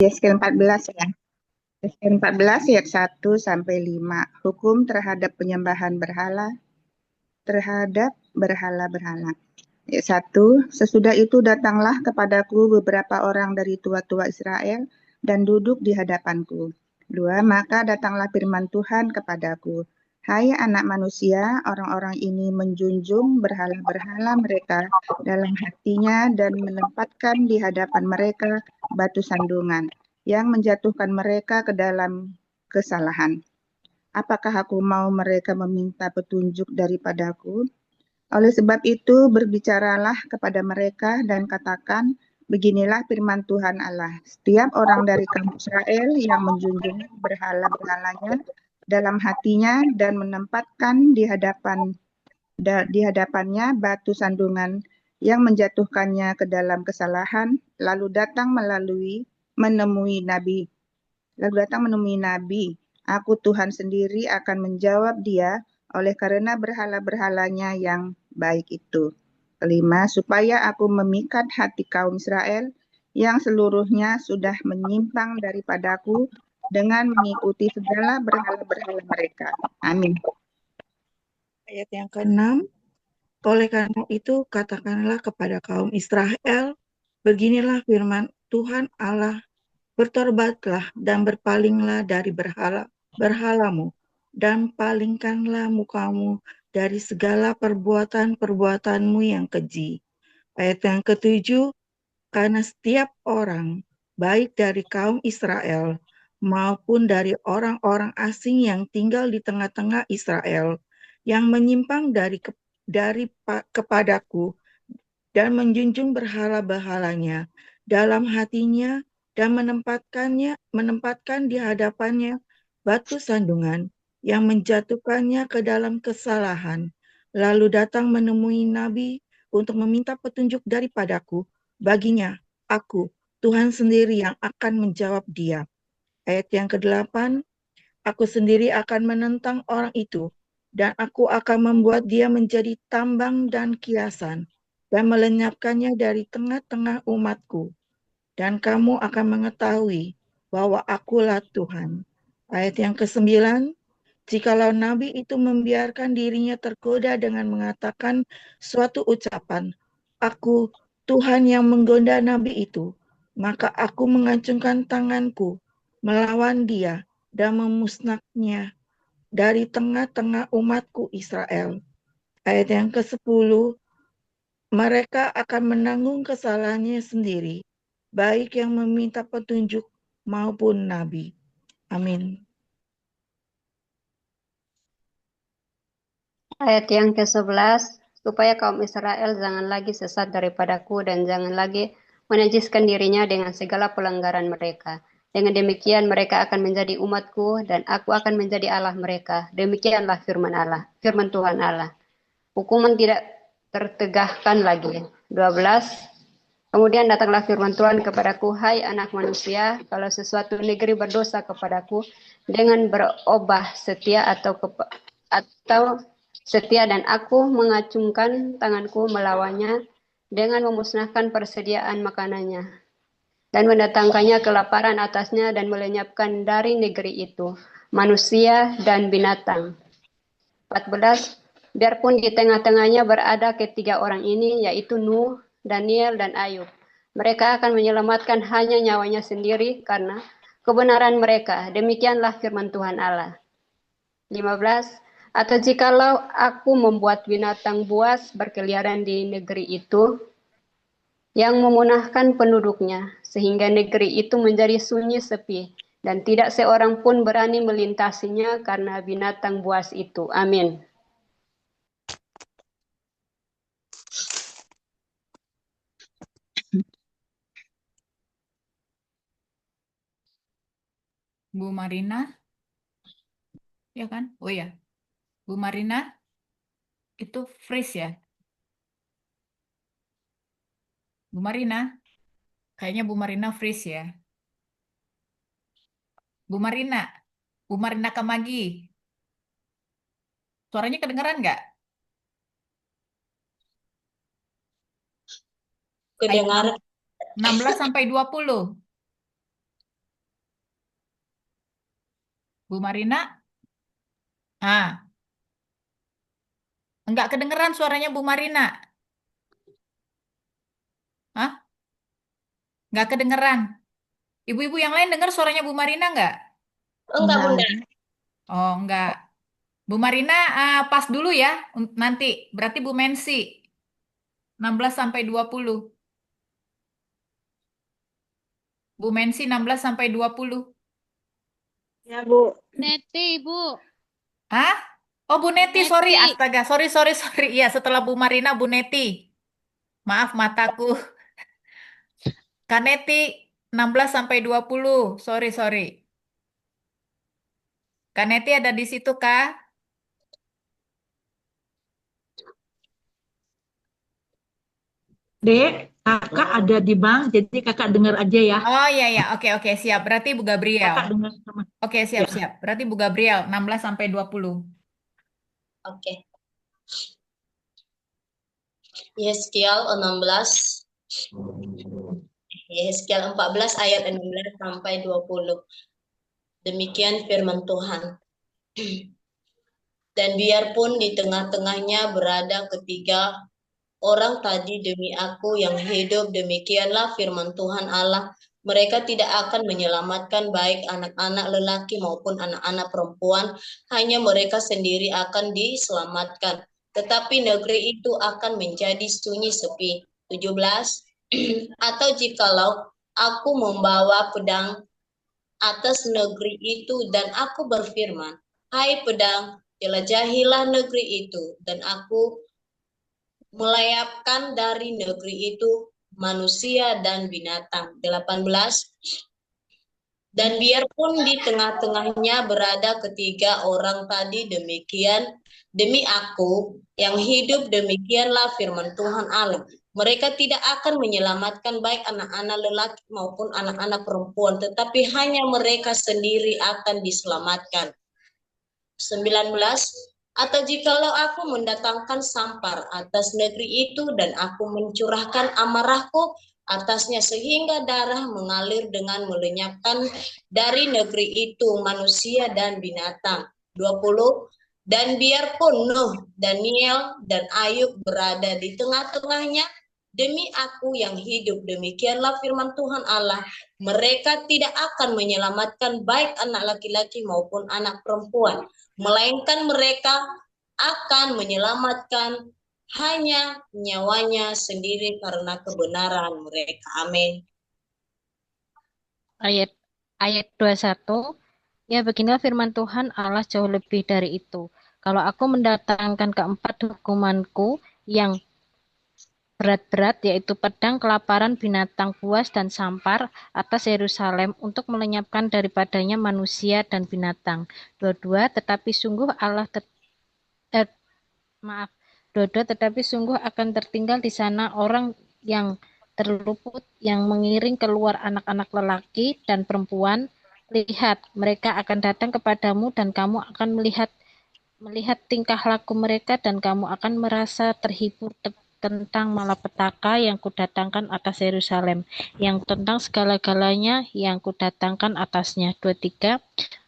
Yeskel 14 ya. Yeskel 14 ayat 1 sampai 5. Hukum terhadap penyembahan berhala, terhadap berhala-berhala. Ayat 1, sesudah itu datanglah kepadaku beberapa orang dari tua-tua Israel dan duduk di hadapanku. 2, maka datanglah firman Tuhan kepadaku. Hai anak manusia, orang-orang ini menjunjung berhala-berhala mereka dalam hatinya dan menempatkan di hadapan mereka batu sandungan yang menjatuhkan mereka ke dalam kesalahan. Apakah aku mau mereka meminta petunjuk daripadaku? Oleh sebab itu, berbicaralah kepada mereka dan katakan, beginilah firman Tuhan Allah. Setiap orang dari kaum Israel yang menjunjung berhala-berhalanya dalam hatinya dan menempatkan di hadapannya batu sandungan yang menjatuhkannya ke dalam kesalahan, lalu datang menemui nabi. Lalu datang menemui nabi. Aku Tuhan sendiri akan menjawab dia oleh karena berhala-berhalanya yang baik itu. 5, supaya aku memikat hati kaum Israel yang seluruhnya sudah menyimpang daripadaku dengan mengikuti segala berhala-berhala mereka. Amin. Ayat yang ke-6, oleh karena itu katakanlah kepada kaum Israel, beginilah firman Tuhan Allah, bertobatlah dan berpalinglah dari berhalamu, dan palingkanlah mukamu dari segala perbuatan-perbuatanmu yang keji. Ayat yang ke-7, karena setiap orang, baik dari kaum Israel maupun dari orang-orang asing yang tinggal di tengah-tengah Israel, yang menyimpang kepadaku dan menjunjung berhala-berhalanya dalam hatinya dan menempatkan di hadapannya batu sandungan yang menjatuhkannya ke dalam kesalahan, lalu datang menemui nabi untuk meminta petunjuk daripadaku. Baginya, aku, Tuhan sendiri yang akan menjawab dia. Ayat yang ke-8, aku sendiri akan menentang orang itu, dan aku akan membuat dia menjadi tambang dan kiasan, dan melenyapkannya dari tengah-tengah umatku. Dan kamu akan mengetahui bahwa akulah Tuhan. Ayat yang ke-9, jikalau nabi itu membiarkan dirinya tergoda dengan mengatakan suatu ucapan, aku Tuhan yang menggoda nabi itu, maka aku mengacungkan tanganku melawan dia dan memusnahnya dari tengah-tengah umatku Israel. Ayat yang ke-10, mereka akan menanggung kesalahannya sendiri, baik yang meminta petunjuk maupun nabi. Amin. Ayat yang ke-11, supaya kaum Israel jangan lagi sesat daripadaku dan jangan lagi menajiskan dirinya dengan segala pelanggaran mereka. Dengan demikian mereka akan menjadi umatku dan aku akan menjadi Allah mereka. Demikianlah firman Tuhan Allah. Hukuman tidak tertegakkan lagi. 12. Kemudian datanglah firman Tuhan kepadaku, hai anak manusia, kalau sesuatu negeri berdosa kepadaku dengan berubah setia atau setia dan aku mengacungkan tanganku melawannya dengan memusnahkan persediaan makanannya dan mendatangkannya kelaparan atasnya dan melenyapkan dari negeri itu manusia dan binatang. 14. Biarpun di tengah-tengahnya berada ketiga orang ini, yaitu Nuh, Daniel, dan Ayub. Mereka akan menyelamatkan hanya nyawanya sendiri karena kebenaran mereka. Demikianlah firman Tuhan Allah. 15. Atau jikalau aku membuat binatang buas berkeliaran di negeri itu, yang memunahkan penduduknya, sehingga negeri itu menjadi sunyi sepi, dan tidak seorang pun berani melintasinya karena binatang buas itu. Amin. Bu Marina, ya kan? Oh ya, Bu Marina, itu freeze ya? Bu Marina, kayaknya Bu Marina freeze ya. Bu Marina Kamagi, suaranya kedengeran nggak? Kedengaran. 16 sampai 20. Bu Marina? Ah, enggak kedengeran suaranya Bu Marina. Hah? Enggak kedengeran. Ibu-ibu yang lain dengar suaranya Bu Marina enggak? Enggak, Bunda. Oh, enggak. Bu Marina, pas dulu ya nanti. Berarti Bu Mensi 16 sampai 20. Bu Mensi 16 sampai 20. Ya, Bu. Neti, Ibu. Hah? Oh, Bu Neti, sorry. Neti. Astaga, sorry. Iya, setelah Bu Marina, Bu Neti. Maaf mataku. Kak Neti 16 sampai 20. Sorry. Kak Neti ada di situ, Kak? Dek, kakak ada di bank, jadi kakak dengar aja ya. Oh iya, oke, siap. Berarti Bu Gabriel. Kakak dengar sama. Oke, Ya. siap. Berarti Bu Gabriel 16 sampai 20. Oke. Yeskiel 16. Yeskiel 14 ayat 16 sampai 20. Demikian firman Tuhan. Dan biarpun di tengah-tengahnya berada ketiga orang tadi demi aku yang hidup, demikianlah firman Tuhan Allah. Mereka tidak akan menyelamatkan baik anak-anak lelaki maupun anak-anak perempuan. Hanya mereka sendiri akan diselamatkan. Tetapi negeri itu akan menjadi sunyi sepi. 17. Atau jikalau aku membawa pedang atas negeri itu dan aku berfirman, hai pedang, jelajahilah negeri itu, dan aku melayapkan dari negeri itu manusia dan binatang. 18. Dan biarpun di tengah-tengahnya berada ketiga orang tadi demikian, demi aku yang hidup, demikianlah firman Tuhan Allah. Mereka tidak akan menyelamatkan baik anak-anak lelaki maupun anak-anak perempuan, tetapi hanya mereka sendiri akan diselamatkan. 19. Atau jikalau aku mendatangkan sampar atas negeri itu dan aku mencurahkan amarahku atasnya sehingga darah mengalir dengan melenyapkan dari negeri itu manusia dan binatang. 20. Dan biarpun Nuh, Daniel, dan Ayub berada di tengah-tengahnya, demi aku yang hidup, demikianlah firman Tuhan Allah, mereka tidak akan menyelamatkan baik anak laki-laki maupun anak perempuan, melainkan mereka akan menyelamatkan hanya nyawanya sendiri karena kebenaran mereka. Amin. Ayat 21. Ya, beginilah firman Tuhan Allah jauh lebih dari itu. Kalau aku mendatangkan keempat hukumanku yang berat-berat, yaitu pedang, kelaparan, binatang buas, dan sampar atas Yerusalem untuk melenyapkan daripadanya manusia dan binatang. 22. Tetapi sungguh tetapi sungguh akan tertinggal di sana orang yang terluput, yang mengiring keluar anak-anak lelaki dan perempuan. Lihat, mereka akan datang kepadamu dan kamu akan melihat tingkah laku mereka dan kamu akan merasa terhibur tentang malapetaka yang kudatangkan atas Yerusalem, yang tentang segala-galanya yang kudatangkan atasnya. 23.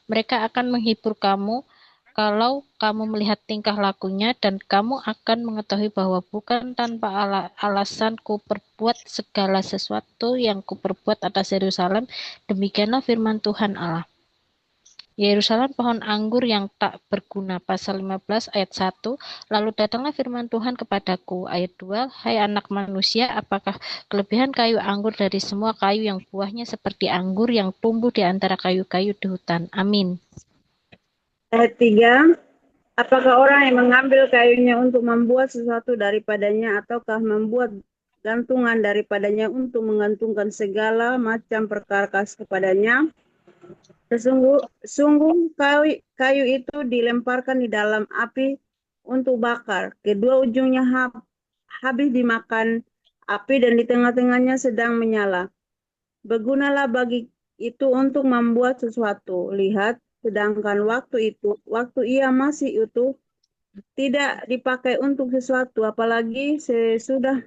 Mereka akan menghibur kamu kalau kamu melihat tingkah lakunya, dan kamu akan mengetahui bahwa bukan tanpa alasan kuperbuat segala sesuatu yang kuperbuat atas Yerusalem. Demikianlah firman Tuhan Allah. Yerusalem pohon anggur yang tak berguna. Pasal 15 ayat 1. Lalu datanglah firman Tuhan kepadaku. Ayat 2. Hai anak manusia, apakah kelebihan kayu anggur dari semua kayu yang buahnya seperti anggur yang tumbuh di antara kayu-kayu di hutan? Amin. Ayat 3. Apakah orang yang mengambil kayunya untuk membuat sesuatu daripadanya, ataukah membuat gantungan daripadanya untuk menggantungkan segala macam perkakas kepadanya? Sungguh kayu itu dilemparkan di dalam api untuk bakar. Kedua ujungnya habis dimakan api dan di tengah-tengahnya sedang menyala. Bergunalah bagi itu untuk membuat sesuatu. Lihat, sedangkan waktu ia masih utuh, tidak dipakai untuk sesuatu, apalagi sesudah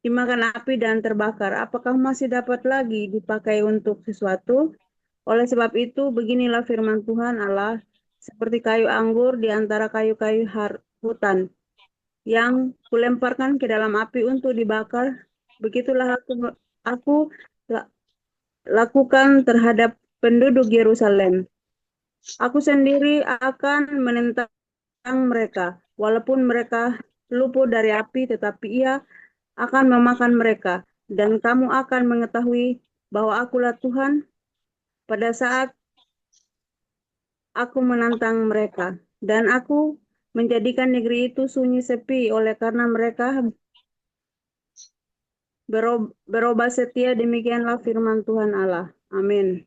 dimakan api dan terbakar. Apakah masih dapat lagi dipakai untuk sesuatu? Oleh sebab itu, beginilah firman Tuhan Allah, seperti kayu anggur di antara kayu-kayu hutan, yang kulemparkan ke dalam api untuk dibakar, begitulah aku lakukan terhadap penduduk Yerusalem. Aku sendiri akan menentang mereka, walaupun mereka luput dari api, tetapi ia akan memakan mereka. Dan kamu akan mengetahui bahwa akulah Tuhan pada saat aku menantang mereka. Dan aku menjadikan negeri itu sunyi sepi oleh karena mereka berubah setia. Demikianlah firman Tuhan Allah. Amin.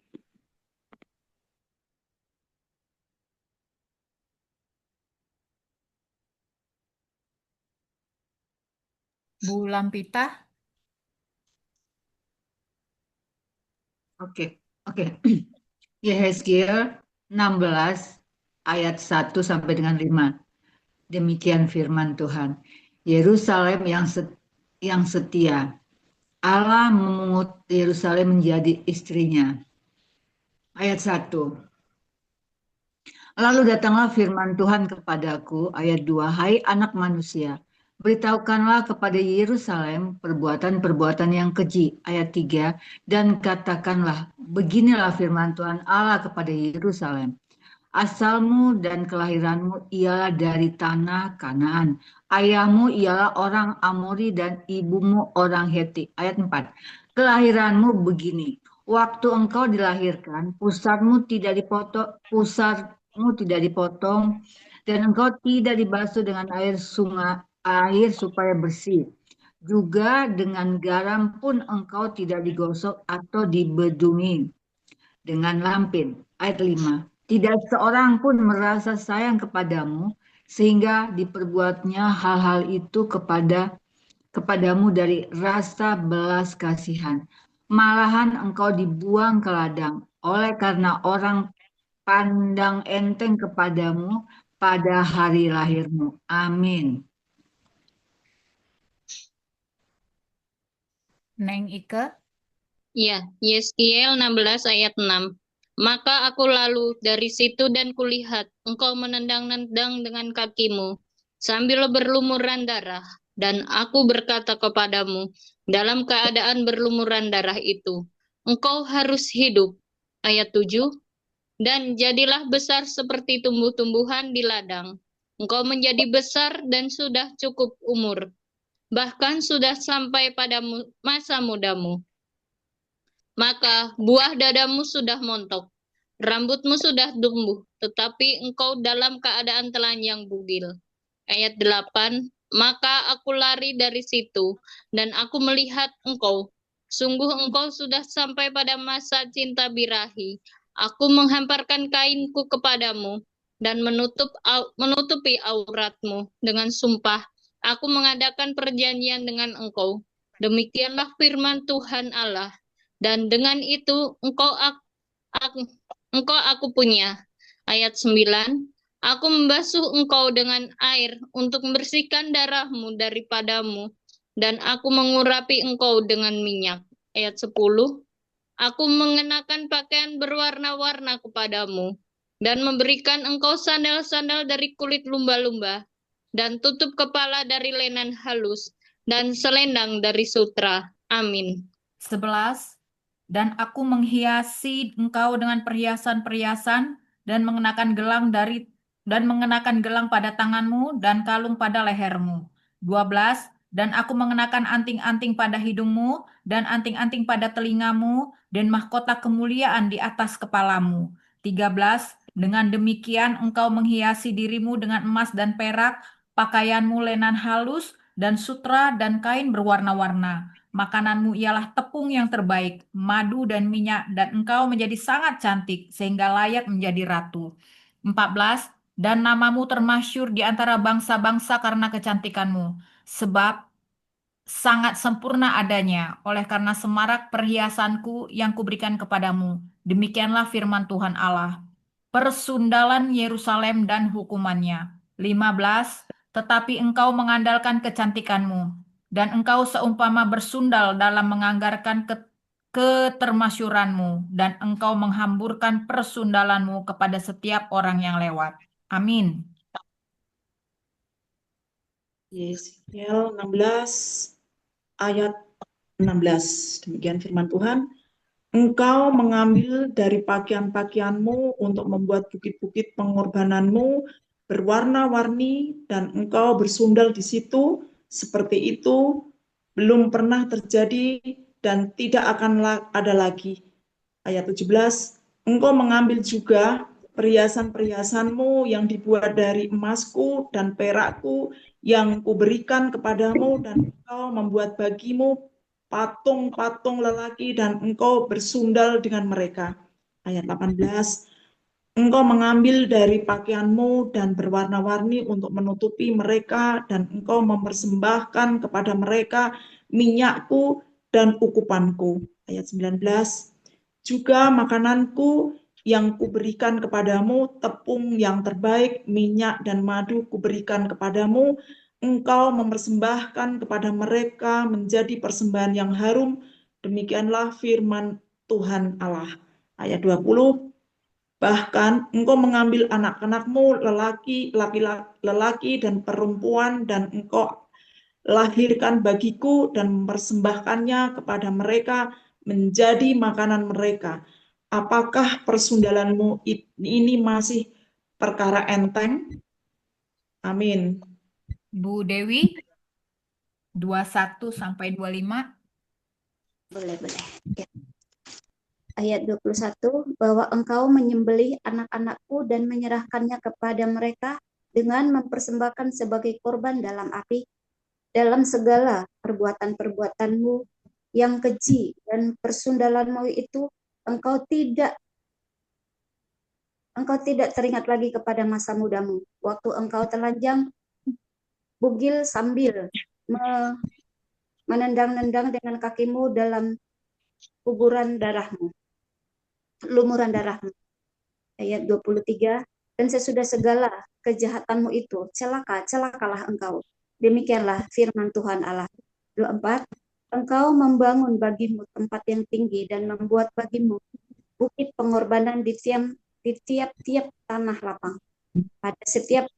Bu Lampita. Oke. Yehezkiel 16 ayat 1 sampai dengan 5. Demikian firman Tuhan. Yerusalem yang setia. Allah memungut Yerusalem menjadi istrinya. Ayat 1. Lalu datanglah firman Tuhan kepadaku, ayat 2, hai anak manusia, beritahukanlah kepada Yerusalem perbuatan-perbuatan yang keji, ayat 3, dan katakanlah, beginilah firman Tuhan Allah kepada Yerusalem. Asalmu dan kelahiranmu ialah dari tanah Kanaan. Ayahmu ialah orang Amori dan ibumu orang Heti. Ayat 4. Kelahiranmu begini. Waktu engkau dilahirkan, pusarmu tidak dipotong dan engkau tidak dibasuh dengan air supaya bersih. Juga dengan garam pun engkau tidak digosok atau dibedungi dengan lampin. Ayat 5. Tidak seorang pun merasa sayang kepadamu, sehingga diperbuatnya hal-hal itu kepadamu dari rasa belas kasihan. Malahan engkau dibuang ke ladang, oleh karena orang pandang enteng kepadamu pada hari lahirmu. Amin. Neng Ike. Ya, Yeskiel 16 ayat 6. Maka aku lalu dari situ dan kulihat engkau menendang-nendang dengan kakimu sambil berlumuran darah. Dan aku berkata kepadamu dalam keadaan berlumuran darah itu, engkau harus hidup. Ayat 7. Dan jadilah besar seperti tumbuh-tumbuhan di ladang. Engkau menjadi besar dan sudah cukup umur. Bahkan sudah sampai pada masa mudamu. Maka buah dadamu sudah montok, rambutmu sudah tumbuh, tetapi engkau dalam keadaan telanjang bugil. Ayat 8, maka aku lari dari situ, dan aku melihat engkau. Sungguh engkau sudah sampai pada masa cinta birahi. Aku menghamparkan kainku kepadamu, dan menutupi auratmu dengan sumpah. Aku mengadakan perjanjian dengan engkau. Demikianlah firman Tuhan Allah. Dan dengan itu engkau aku punya. Ayat 9. Aku membasuh engkau dengan air untuk membersihkan darahmu daripadamu, dan aku mengurapi engkau dengan minyak. Ayat 10. Aku mengenakan pakaian berwarna-warna kepadamu, dan memberikan engkau sandal-sandal dari kulit lumba-lumba, dan tutup kepala dari lenan halus, dan selendang dari sutra. Amin. 11. Dan aku menghiasi engkau dengan perhiasan-perhiasan dan mengenakan gelang pada tanganmu dan kalung pada lehermu. 12. Dan aku mengenakan anting-anting pada hidungmu dan anting-anting pada telingamu dan mahkota kemuliaan di atas kepalamu. 13. Dengan demikian engkau menghiasi dirimu dengan emas dan perak, pakaianmu lenan halus dan sutra dan kain berwarna-warna. Makananmu ialah tepung yang terbaik, madu dan minyak, dan engkau menjadi sangat cantik, sehingga layak menjadi ratu. 14. Dan namamu termasyur di antara bangsa-bangsa karena kecantikanmu, sebab sangat sempurna adanya, oleh karena semarak perhiasanku yang kuberikan kepadamu. Demikianlah firman Tuhan Allah. Persundalan Yerusalem dan hukumannya. 15. Tetapi engkau mengandalkan kecantikanmu, dan engkau seumpama bersundal dalam menganggarkan ketermasyuranmu, dan engkau menghamburkan persundalanmu kepada setiap orang yang lewat. Amin. Yeskiel 16 ayat 16. Demikian firman Tuhan. Engkau mengambil dari pakaian-pakaianmu untuk membuat bukit-bukit pengorbananmu berwarna-warni dan engkau bersundal di situ. Seperti itu belum pernah terjadi dan tidak akan ada lagi. Ayat 17. Engkau mengambil juga perhiasan-perhiasanmu yang dibuat dari emasku dan perakku yang kuberikan kepadamu, dan engkau membuat bagimu patung-patung lelaki dan engkau bersundal dengan mereka. Ayat 18. Engkau mengambil dari pakaianmu dan berwarna-warni untuk menutupi mereka, dan engkau mempersembahkan kepada mereka minyakku dan ukupanku. Ayat 19. Juga makananku yang kuberikan kepadamu, tepung yang terbaik, minyak dan madu kuberikan kepadamu, engkau mempersembahkan kepada mereka menjadi persembahan yang harum. Demikianlah firman Tuhan Allah. Ayat 20. Bahkan engkau mengambil anak-anakmu lelaki dan perempuan dan engkau lahirkan bagiku dan mempersembahkannya kepada mereka menjadi makanan mereka. Apakah persundalanmu ini masih perkara enteng? Amin. Bu Dewi, 21 sampai 25. Boleh. Ya. Ayat 21, bahwa engkau menyembelih anak-anakku dan menyerahkannya kepada mereka dengan mempersembahkan sebagai korban dalam api, dalam segala perbuatan-perbuatanmu yang keji dan persundalanmu itu engkau tidak teringat lagi kepada masa mudamu, waktu engkau telanjang bugil sambil menendang-nendang dengan kakimu dalam lumuran darahmu. Ayat 23, dan sesudah segala kejahatanmu itu, celakalah engkau. Demikianlah firman Tuhan Allah. 24, engkau membangun bagimu tempat yang tinggi dan membuat bagimu bukit pengorbanan di tiap-tiap tanah lapang. Pada setiap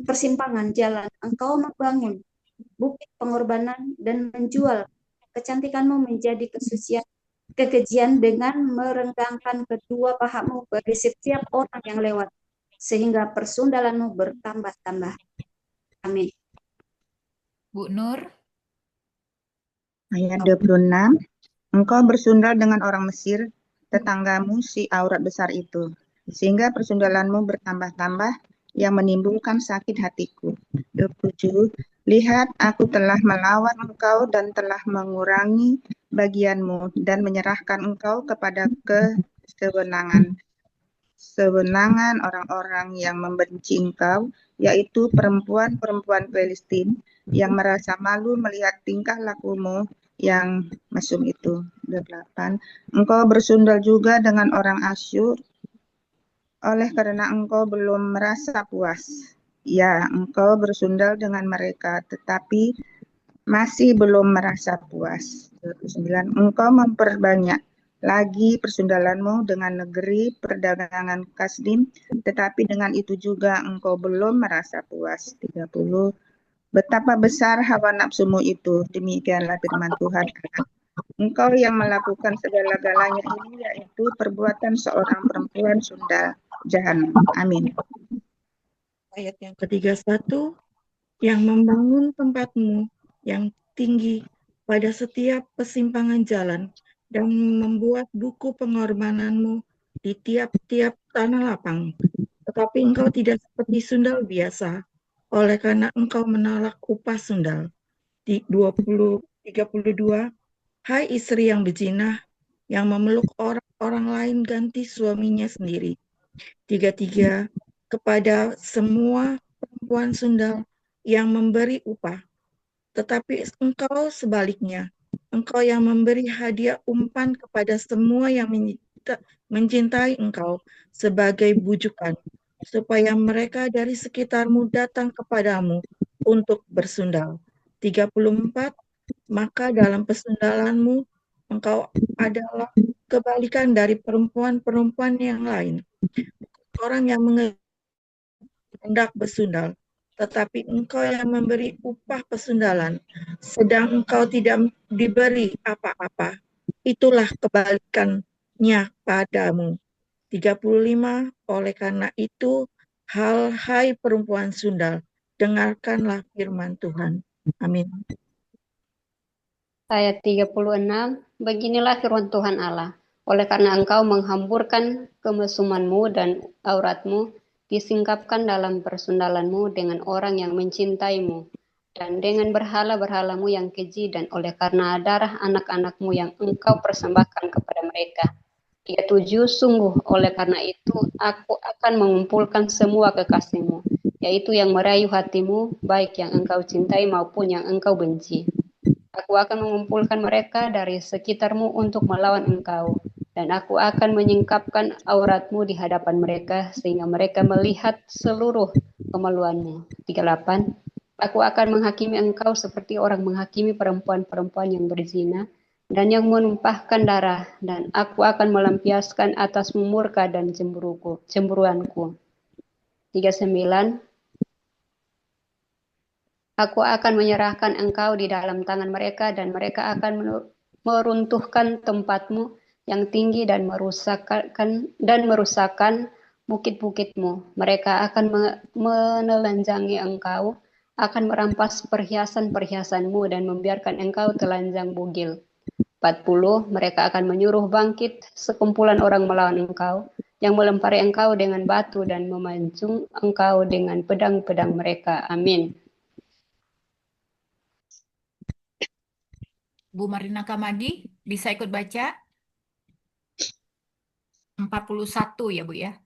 persimpangan jalan, engkau membangun bukit pengorbanan dan menjual kecantikanmu menjadi kekejian dengan merenggangkan kedua pahamu bagi setiap orang yang lewat, sehingga persundalanmu bertambah-tambah. Amin. Bu Nur. Ayat 26. Engkau bersundal dengan orang Mesir, tetanggamu si aurat besar itu, sehingga persundalanmu bertambah-tambah yang menimbulkan sakit hatiku. 27. Lihat, aku telah melawan engkau dan telah mengurangi bagianmu dan menyerahkan engkau kepada kesewenangan orang-orang yang membenci engkau, yaitu perempuan-perempuan Filistin yang merasa malu melihat tingkah lakumu yang mesum itu. 28. Engkau bersundal juga dengan orang Asyur, oleh karena engkau belum merasa puas. Ya, engkau bersundal dengan mereka, tetapi masih belum merasa puas. 29. Engkau memperbanyak lagi persundalanmu dengan negeri perdagangan Kasdim, tetapi dengan itu juga engkau belum merasa puas. 30. Betapa besar hawa nafsumu itu, demikianlah firman Tuhan. Engkau yang melakukan segala-galanya ini, yaitu perbuatan seorang perempuan sundal jahanam. Amin. Ayat yang ke-31, yang membangun tempatmu yang tinggi pada setiap persimpangan jalan dan membuat buku pengorbananmu di tiap-tiap tanah lapang. Tetapi engkau tidak seperti sundal biasa, oleh karena engkau menolak upah sundal. Di 32, hai istri yang bezinah, yang memeluk orang lain ganti suaminya sendiri. 33, kepada semua perempuan sundal yang memberi upah. Tetapi engkau sebaliknya, engkau yang memberi hadiah umpan kepada semua yang mencintai engkau sebagai bujukan, supaya mereka dari sekitarmu datang kepadamu untuk bersundal. 34, maka dalam persundalanmu engkau adalah kebalikan dari perempuan-perempuan yang lain. Orang yang hendak bersundal, tetapi engkau yang memberi upah persundalan, sedang engkau tidak diberi apa-apa. Itulah kebalikannya padamu. 35. Oleh karena itu, hai perempuan sundal, dengarkanlah firman Tuhan. Amin. Ayat 36, beginilah firman Tuhan Allah. Oleh karena engkau menghamburkan kemesumanmu dan auratmu, disingkapkan dalam persundalanmu dengan orang yang mencintaimu, dan dengan berhala-berhalamu yang keji, dan oleh karena darah anak-anakmu yang engkau persembahkan kepada mereka. 37, sungguh oleh karena itu aku akan mengumpulkan semua kekasihmu, yaitu yang merayu hatimu, baik yang engkau cintai maupun yang engkau benci. Aku akan mengumpulkan mereka dari sekitarmu untuk melawan engkau, dan aku akan menyingkapkan auratmu di hadapan mereka, sehingga mereka melihat seluruh kemaluanmu. 38. Aku akan menghakimi engkau seperti orang menghakimi perempuan-perempuan yang berzina, dan yang menumpahkan darah, dan aku akan melampiaskan atasmu murka dan cemburuanku. 39. Aku akan menyerahkan engkau di dalam tangan mereka, dan mereka akan meruntuhkan tempatmu yang tinggi dan merusakkan bukit-bukitmu. Mereka akan menelanjangi engkau, akan merampas perhiasan-perhiasanmu dan membiarkan engkau telanjang bugil. 40. Mereka akan menyuruh bangkit sekumpulan orang melawan engkau, yang melempari engkau dengan batu dan memancung engkau dengan pedang-pedang mereka. Amin. Bu Marina Kamadi, bisa ikut baca? 41 ya, Bu ya.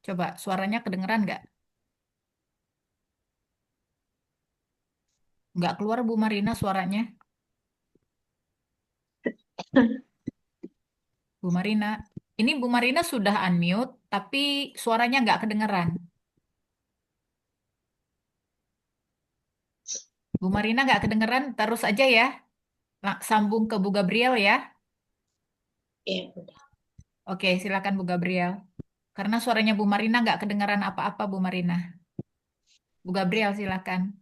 Coba suaranya kedengeran nggak? Nggak keluar Bu Marina suaranya. Bu Marina. Ini Bu Marina sudah unmute, tapi suaranya nggak kedengeran. Bu Marina nggak kedengeran, terus aja ya. Sambung ke Bu Gabriel ya. Iya, udah. Oke, silakan Bu Gabriel. Karena suaranya Bu Marina nggak kedengeran apa-apa Bu Marina. Bu Gabriel silakan.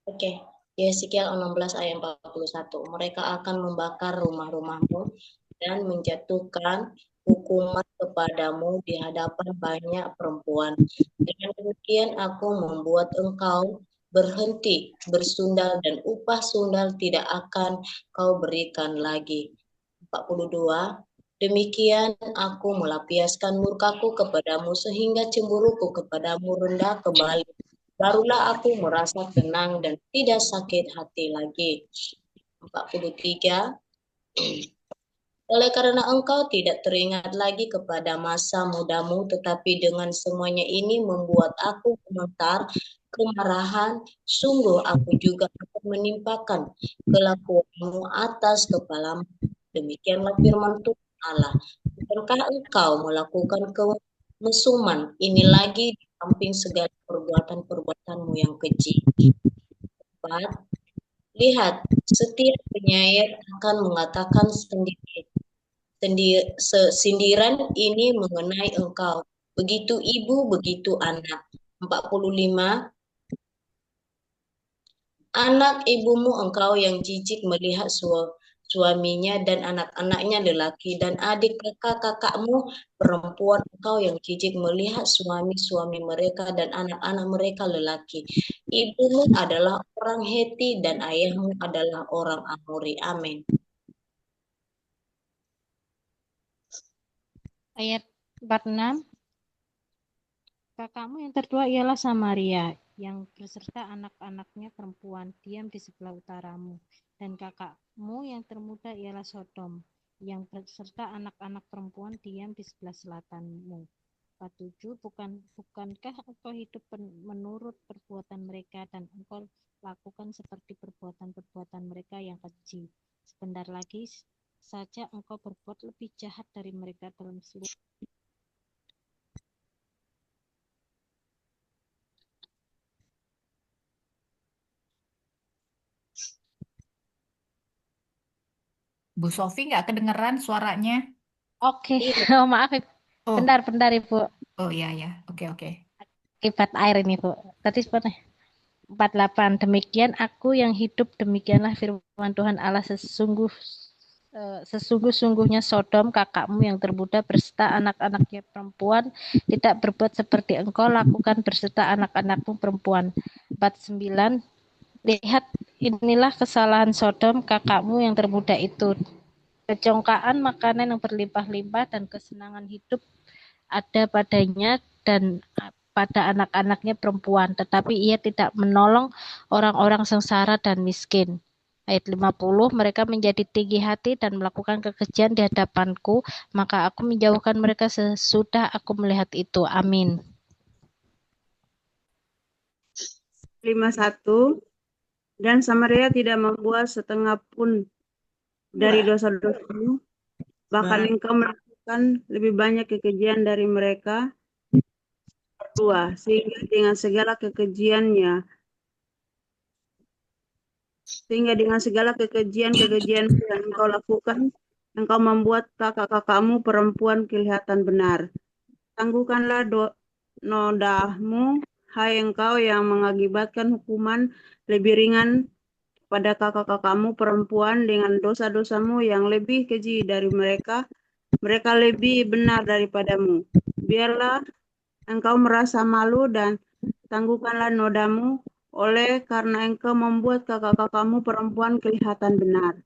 Oke. Yeskiel 16 ayat 41. Mereka akan membakar rumah-rumahmu dan menjatuhkan hukuman kepadamu di hadapan banyak perempuan. Dengan demikian aku membuat engkau berhenti bersundal dan upah sundal tidak akan kau berikan lagi. 42. Demikian aku melampiaskan murkaku kepadamu sehingga cemburuku kepadamu rendah kembali. Barulah aku merasa tenang dan tidak sakit hati lagi. 43. Oleh karena engkau tidak teringat lagi kepada masa mudamu, tetapi dengan semuanya ini membuat aku gemetar kemarahan, sungguh aku juga akan menimpakan kelakuanmu atas kepalamu. Demikianlah firman Tuhan Allah. Bukankah engkau melakukan kemesuman ini lagi di samping segala perbuatan-perbuatanmu yang keji? 4. Lihat, setiap penyair akan mengatakan sindiran ini mengenai engkau. Begitu ibu, begitu anak. 45. Anak ibumu engkau yang jijik melihat suaminya dan anak-anaknya lelaki, dan adik kakak-kakakmu perempuan engkau yang jijik melihat suami-suami mereka dan anak-anak mereka lelaki. Ibumu adalah orang Heti dan ayahmu adalah orang Amori. Amin. Ayat 46. Kakakmu yang tertua ialah Samaria, yang beserta anak-anaknya perempuan diam di sebelah utaramu, dan kakakmu yang termuda ialah Sodom, yang beserta anak-anak perempuan diam di sebelah selatanmu. 47. Bukankah engkau hidup menurut perbuatan mereka, dan engkau lakukan seperti perbuatan-perbuatan mereka yang keji? Sebentar lagi saja engkau berbuat lebih jahat dari mereka dalam seluruh. Bu Sofi nggak kedengeran suaranya? Oke, Iya. oh maaf Ibu. Oh, Bentar Ibu. oh iya ya. Oke, oke. Akibat air ini Bu. Tadi sebenarnya 48. Demikian aku yang hidup, demikianlah firman Tuhan Allah, sesungguh-sungguhnya Sodom kakakmu yang termuda berserta anak-anaknya perempuan tidak berbuat seperti engkau lakukan berserta anak-anakmu perempuan. 49. Lihat, inilah kesalahan Sodom kakakmu yang termuda itu. Kecongkaan makanan yang berlimpah-limpah dan kesenangan hidup ada padanya dan pada anak-anaknya perempuan, tetapi ia tidak menolong orang-orang sengsara dan miskin. Ayat 50, mereka menjadi tinggi hati dan melakukan kekejian di hadapanku, maka aku menjauhkan mereka sesudah aku melihat itu. Amin. 51. Dan Samaria tidak membuat setengah pun dari dosa-dosamu, bahkan engkau melakukan lebih banyak kekejian dari mereka berdua, sehingga dengan segala kekejian yang engkau lakukan, engkau membuat kakak-kakakmu perempuan kelihatan benar. Tangguhkanlah nodahmu, hai engkau yang mengakibatkan hukuman lebih ringan pada kakak-kakakmu perempuan dengan dosa-dosamu yang lebih keji dari mereka lebih benar daripadamu. Biarlah engkau merasa malu dan tangguhkanlah nodamu, oleh karena engkau membuat kakak-kakakmu perempuan kelihatan benar.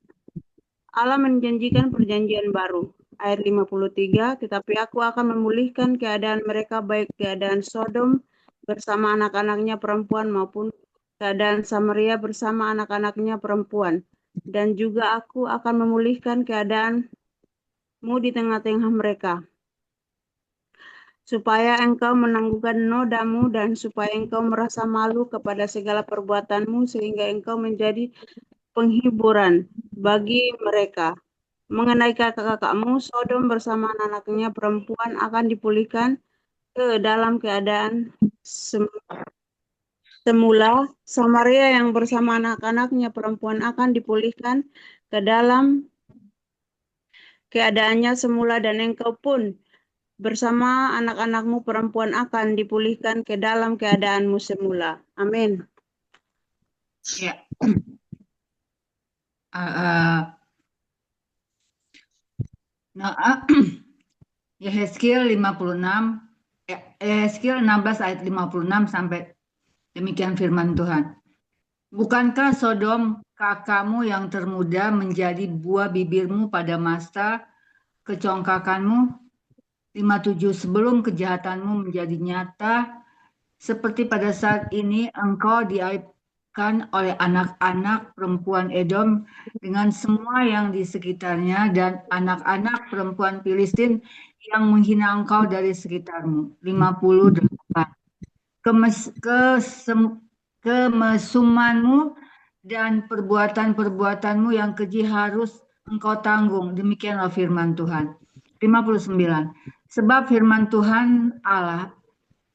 Allah menjanjikan perjanjian baru. Ayat 53, tetapi aku akan memulihkan keadaan mereka, baik keadaan Sodom bersama anak-anaknya perempuan maupun keadaan Samaria bersama anak-anaknya perempuan. Dan juga aku akan memulihkan keadaanmu di tengah-tengah mereka, supaya engkau menangguhkan nodamu dan supaya engkau merasa malu kepada segala perbuatanmu, sehingga engkau menjadi penghiburan bagi mereka. Mengenai kakak-kakakmu, Sodom bersama anak-anaknya perempuan akan dipulihkan ke dalam keadaan semula. Samaria yang bersama anak-anaknya perempuan akan dipulihkan ke dalam keadaannya semula, dan engkau pun bersama anak-anakmu perempuan akan dipulihkan ke dalam keadaanmu semula. Amin. Ya. Yehezkiel 56, Yehezkiel 16 ayat 56 sampai demikian firman Tuhan. Bukankah Sodom kakakmu yang termuda menjadi buah bibirmu pada masa kecongkakanmu? 57, sebelum kejahatanmu menjadi nyata, seperti pada saat ini engkau diaibkan oleh anak-anak perempuan Edom dengan semua yang di sekitarnya dan anak-anak perempuan Filistin yang menghina engkau dari sekitarmu. 58. Kemesumanmu dan perbuatan-perbuatanmu yang keji harus engkau tanggung. Demikianlah firman Tuhan. 59. Sebab firman Tuhan Allah,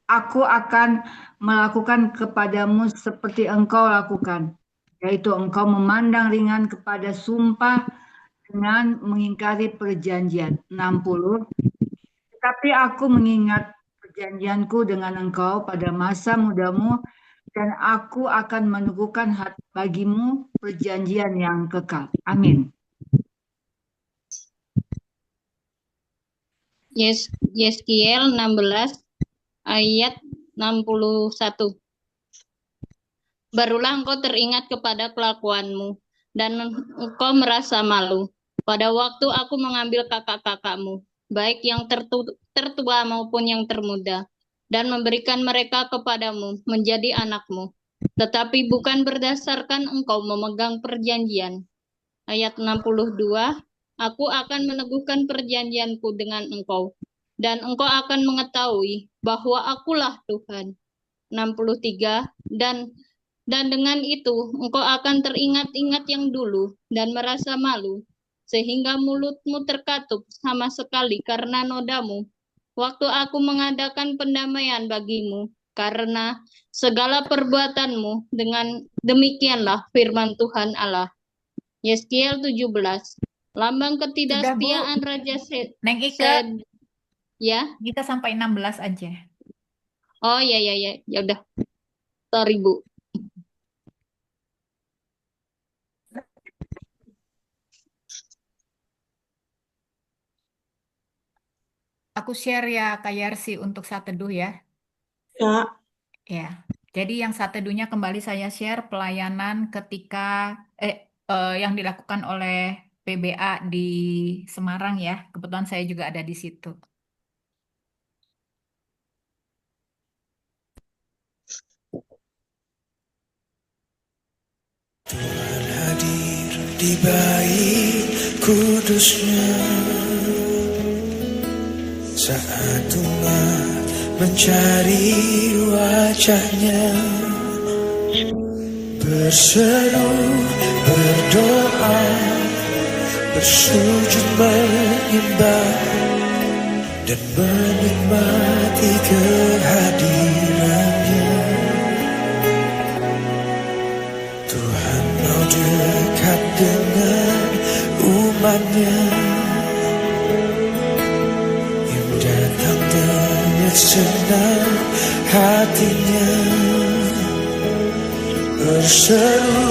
aku akan melakukan kepadamu seperti engkau lakukan, yaitu engkau memandang ringan kepada sumpah dengan mengingkari perjanjian. 60. Tetapi aku mengingat perjanjianku dengan engkau pada masa mudamu, dan aku akan meneguhkan bagimu perjanjian yang kekal. Amin. Yeskiel 16 ayat 61. Barulah engkau teringat kepada kelakuanmu dan engkau merasa malu pada waktu aku mengambil kakak-kakakmu, baik yang tertua maupun yang termuda, dan memberikan mereka kepadamu menjadi anakmu, tetapi bukan berdasarkan engkau memegang perjanjian. Ayat 62, aku akan meneguhkan perjanjianku dengan engkau, dan engkau akan mengetahui bahwa akulah Tuhan. 63, dan dengan itu engkau akan teringat-ingat yang dulu dan merasa malu, sehingga mulutmu terkatup sama sekali karena nodamu, waktu aku mengadakan pendamaian bagimu, karena segala perbuatanmu. Dengan demikianlah firman Tuhan Allah. Yeskiel 17 Lambang Sudah, Bu. ketidaksetiaan Raja Neng Ike, ya. kita sampai 16 aja. Oh ya udah. Sorry Bu. Aku share ya Kak Yarsi untuk saat teduh ya. Ya, Ya. Jadi yang saat teduhnya kembali saya share pelayanan ketika yang dilakukan oleh PBA di Semarang ya. Kebetulan saya juga ada di situ. Tuhan hadir di bait kudusnya saat umat mencari wajahnya, berseru, berdoa, bersujud menyembah dan menikmati kehadirannya. Tuhan mau dekat dengan umatnya yang datang dengan senang hatinya, berseru,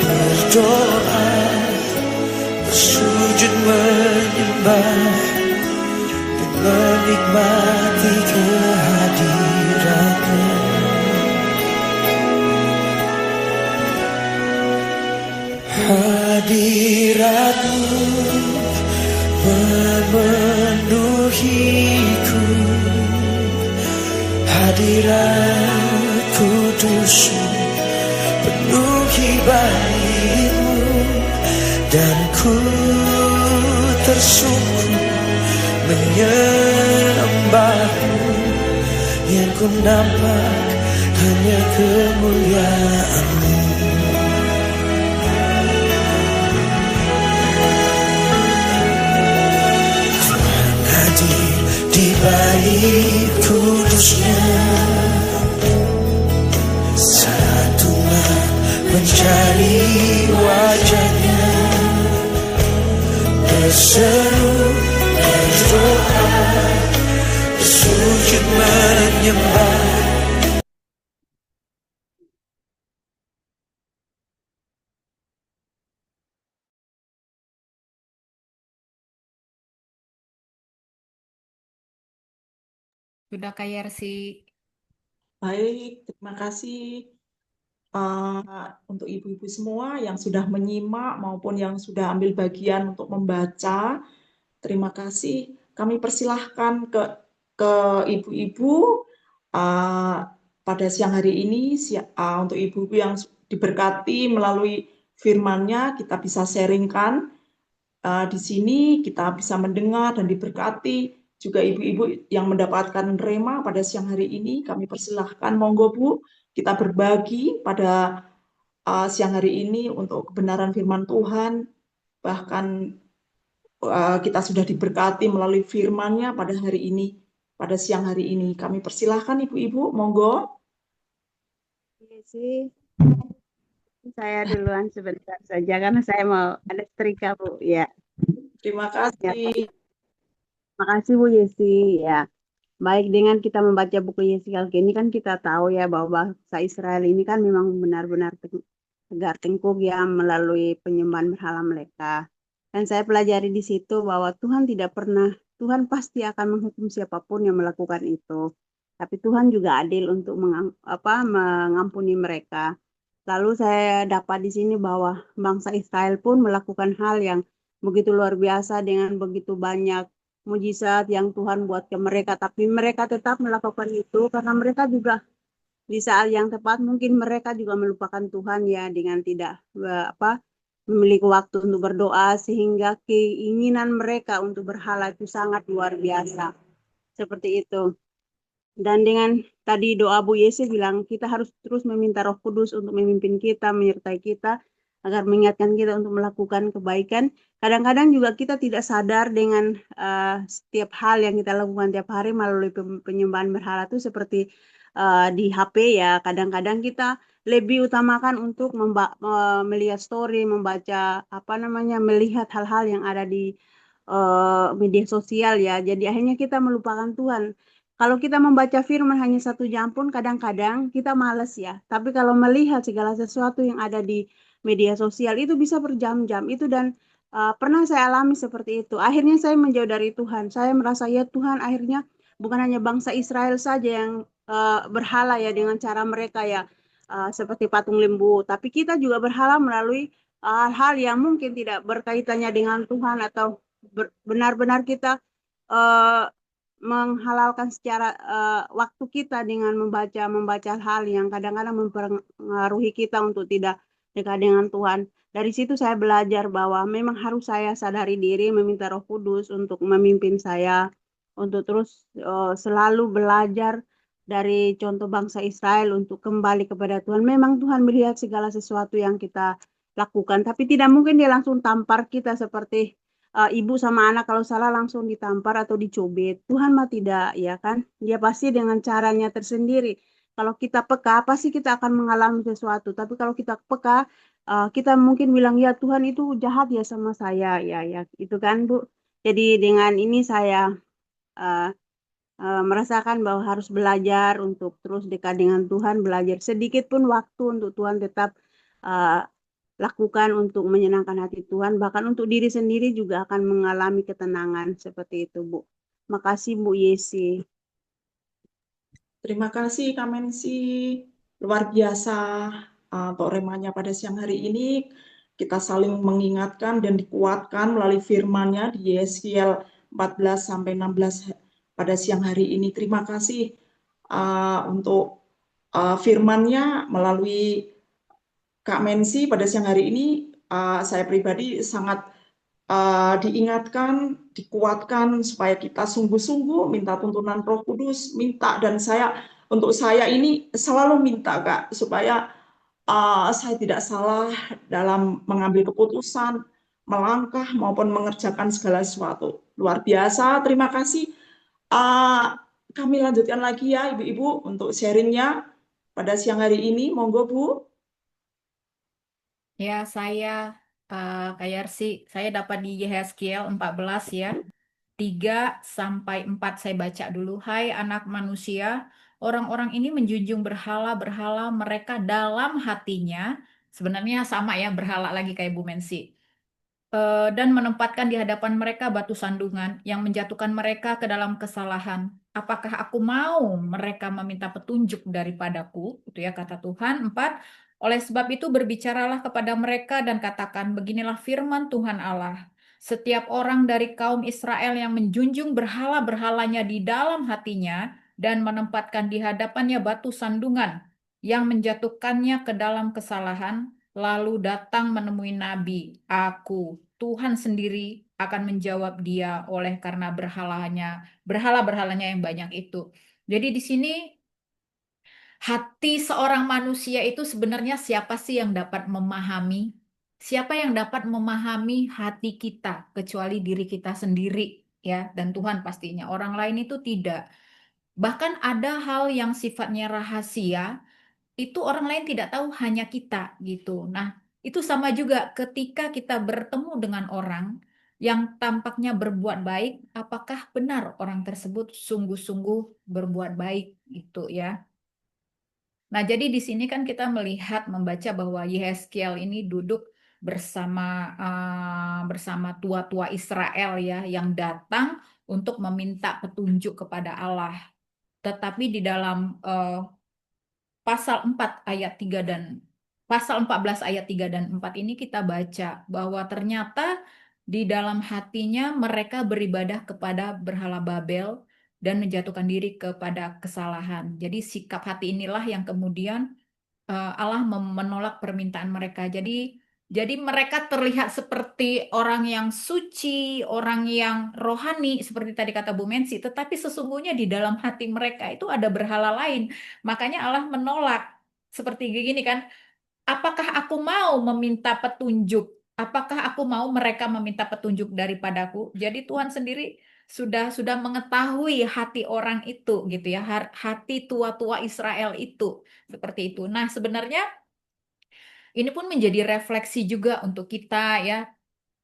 berdoa, bersujud menyembah dan menikmati kehadirannya. Hadiratmu memenuhiku, hadirat kudusmu penuhi baitmu, dan ku tersungkur menyembahmu, yang ku nampak hanya kemuliaanmu. Di bait kudusnya saat umat mencari wajahnya, berseru, berdoa, bersujud menyembah. Sudah Kak Yarsi. baik, terima kasih untuk ibu-ibu semua yang sudah menyimak maupun yang sudah ambil bagian untuk membaca. Terima kasih. Kami persilahkan ke ibu-ibu pada siang hari ini untuk ibu-ibu yang diberkati melalui firman-Nya, kita bisa sharingkan di sini, kita bisa mendengar dan diberkati. Juga ibu-ibu yang mendapatkan rema pada siang hari ini, kami persilahkan, monggo Bu, kita berbagi pada siang hari ini untuk kebenaran firman Tuhan. Bahkan kita sudah diberkati melalui firman-Nya pada hari ini, pada siang hari ini. Kami persilahkan ibu-ibu, monggo. Iya sih. Saya duluan sebentar saja karena saya mau ada setrika Bu. Ya. Terima kasih. Terima kasih Bu Yesi. Ya. Baik, dengan kita membaca buku Yeskiel ini kan kita tahu ya bahwa bangsa Israel ini kan memang benar-benar tegar tengkuk ya melalui penyembahan berhala mereka. Dan saya pelajari di situ bahwa Tuhan tidak pernah, Tuhan pasti akan menghukum siapapun yang melakukan itu. Tapi Tuhan juga adil untuk mengampuni mereka. Lalu saya dapat di sini bahwa bangsa Israel pun melakukan hal yang begitu luar biasa dengan begitu banyak mujizat yang Tuhan buat ke mereka, tapi mereka tetap melakukan itu karena mereka juga di saat yang tepat mungkin mereka juga melupakan Tuhan ya dengan tidak memiliki waktu untuk berdoa, sehingga keinginan mereka untuk berhala itu sangat luar biasa. Seperti itu. Dan dengan tadi doa Bu Yesi bilang kita harus terus meminta Roh Kudus untuk memimpin kita, menyertai kita agar mengingatkan kita untuk melakukan kebaikan. Kadang-kadang juga kita tidak sadar dengan setiap hal yang kita lakukan tiap hari melalui penyembahan berhala itu, seperti di HP ya, kadang-kadang kita lebih utamakan untuk melihat story, membaca melihat hal-hal yang ada di media sosial ya. Jadi akhirnya kita melupakan Tuhan. Kalau kita membaca firman hanya 1 jam pun kadang-kadang kita males ya. Tapi kalau melihat segala sesuatu yang ada di media sosial itu bisa berjam-jam itu, dan pernah saya alami seperti itu. Akhirnya saya menjauh dari Tuhan. Saya merasa ya Tuhan, akhirnya bukan hanya bangsa Israel saja yang berhala ya dengan cara mereka ya seperti patung lembu, tapi kita juga berhala melalui hal-hal yang mungkin tidak berkaitannya dengan Tuhan, atau benar-benar kita uh, menghalalkan secara waktu kita dengan membaca hal yang kadang-kadang mempengaruhi kita untuk tidak dekat dengan Tuhan. Dari situ saya belajar bahwa memang harus saya sadari diri, meminta Roh Kudus untuk memimpin saya, untuk terus selalu belajar dari contoh bangsa Israel untuk kembali kepada Tuhan. Memang Tuhan melihat segala sesuatu yang kita lakukan, tapi tidak mungkin dia langsung tampar kita seperti ibu sama anak kalau salah langsung ditampar atau dicubit. Tuhan mah tidak, ya kan? Dia pasti dengan caranya tersendiri. Kalau kita peka, pasti kita akan mengalami sesuatu. Tapi kalau kita peka, kita mungkin bilang, ya Tuhan itu jahat ya sama saya. Ya, itu kan, Bu. Jadi dengan ini saya uh, merasakan bahwa harus belajar untuk terus dekat dengan Tuhan, belajar sedikit pun waktu untuk Tuhan tetap uh, lakukan untuk menyenangkan hati Tuhan, bahkan untuk diri sendiri juga akan mengalami ketenangan seperti itu, Bu. Makasih Bu Yesi. Terima kasih Kak Mensi, luar biasa untuk remanya pada siang hari ini. Kita saling mengingatkan dan dikuatkan melalui firman-Nya di Yeskiel 14-16 pada siang hari ini. Terima kasih untuk firman-Nya melalui Kak Mensi pada siang hari ini. Saya pribadi sangat diingatkan, dikuatkan supaya kita sungguh-sungguh minta tuntunan Roh Kudus, minta, dan untuk saya ini selalu minta Kak supaya saya tidak salah dalam mengambil keputusan, melangkah maupun mengerjakan segala sesuatu. Luar biasa, terima kasih. Kami lanjutkan lagi ya Ibu-Ibu untuk sharingnya pada siang hari ini. Monggo Bu. Ya, saya kayak saya dapat di Yehezkiel 14 ya. 3-4 saya baca dulu. Hai anak manusia, orang-orang ini menjunjung berhala-berhala mereka dalam hatinya. Sebenarnya sama ya, berhala lagi kayak Bu Mensi. Dan menempatkan di hadapan mereka batu sandungan yang menjatuhkan mereka ke dalam kesalahan. Apakah aku mau mereka meminta petunjuk daripadaku? Itu ya kata Tuhan. 4. Oleh sebab itu berbicaralah kepada mereka dan katakan, beginilah firman Tuhan Allah. Setiap orang dari kaum Israel yang menjunjung berhala-berhalanya di dalam hatinya dan menempatkan di hadapannya batu sandungan yang menjatuhkannya ke dalam kesalahan, lalu datang menemui nabi, aku, Tuhan sendiri akan menjawab dia oleh karena berhala-berhalanya yang banyak itu. Jadi di sini hati seorang manusia itu sebenarnya siapa sih yang dapat memahami? Siapa yang dapat memahami hati kita kecuali diri kita sendiri ya, dan Tuhan pastinya. Orang lain itu tidak. Bahkan ada hal yang sifatnya rahasia itu orang lain tidak tahu, hanya kita gitu. Nah, itu sama juga ketika kita bertemu dengan orang yang tampaknya berbuat baik, apakah benar orang tersebut sungguh-sungguh berbuat baik gitu ya. Nah, jadi di sini kan kita melihat membaca bahwa Yehezkiel ini duduk bersama tua-tua Israel ya yang datang untuk meminta petunjuk kepada Allah. Tetapi di dalam pasal 4 ayat 3 dan pasal 14 ayat 3 dan 4 ini kita baca bahwa ternyata di dalam hatinya mereka beribadah kepada berhala Babel dan menjatuhkan diri kepada kesalahan. Jadi sikap hati inilah yang kemudian Allah menolak permintaan mereka. Jadi mereka terlihat seperti orang yang suci, orang yang rohani, seperti tadi kata Bu Mensi, tetapi sesungguhnya di dalam hati mereka itu ada berhala lain. Makanya Allah menolak. Seperti gini kan, apakah aku mau meminta petunjuk? Apakah aku mau mereka meminta petunjuk daripadaku? Jadi Tuhan sendiri sudah mengetahui hati orang itu gitu ya, hati tua-tua Israel itu seperti itu. Nah, sebenarnya ini pun menjadi refleksi juga untuk kita ya.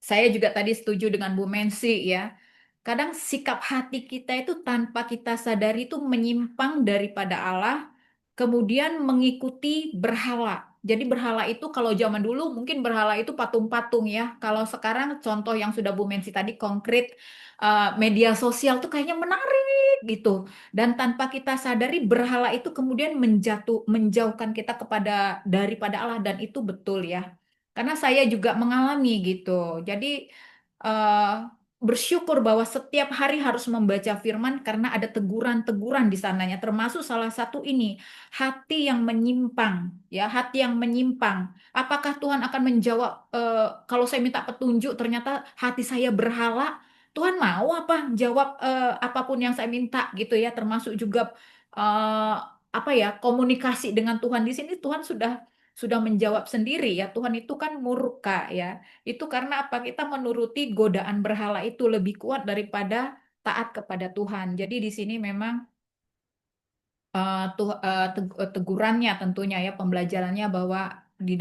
Saya juga tadi setuju dengan Bu Mensi ya. Kadang sikap hati kita itu tanpa kita sadari itu menyimpang daripada Allah, kemudian mengikuti berhala. Jadi berhala itu kalau zaman dulu mungkin berhala itu patung-patung ya. Kalau sekarang contoh yang sudah Bu Mensi tadi konkret, media sosial tuh kayaknya menarik gitu. Dan tanpa kita sadari berhala itu kemudian menjauhkan kita daripada Allah, dan itu betul ya. Karena saya juga mengalami gitu. Jadi eh, bersyukur bahwa setiap hari harus membaca firman karena ada teguran-teguran di sananya. Termasuk salah satu ini, hati yang menyimpang, ya, hati yang menyimpang. Apakah Tuhan akan menjawab kalau saya minta petunjuk ternyata hati saya berhala? Tuhan mau apa jawab apapun yang saya minta gitu ya, termasuk juga apa ya, komunikasi dengan Tuhan di sini Tuhan sudah menjawab sendiri ya. Tuhan itu kan murka ya. Itu karena apa? Kita menuruti godaan berhala itu lebih kuat daripada taat kepada Tuhan. Jadi di sini memang tegurannya tentunya ya, pembelajarannya bahwa di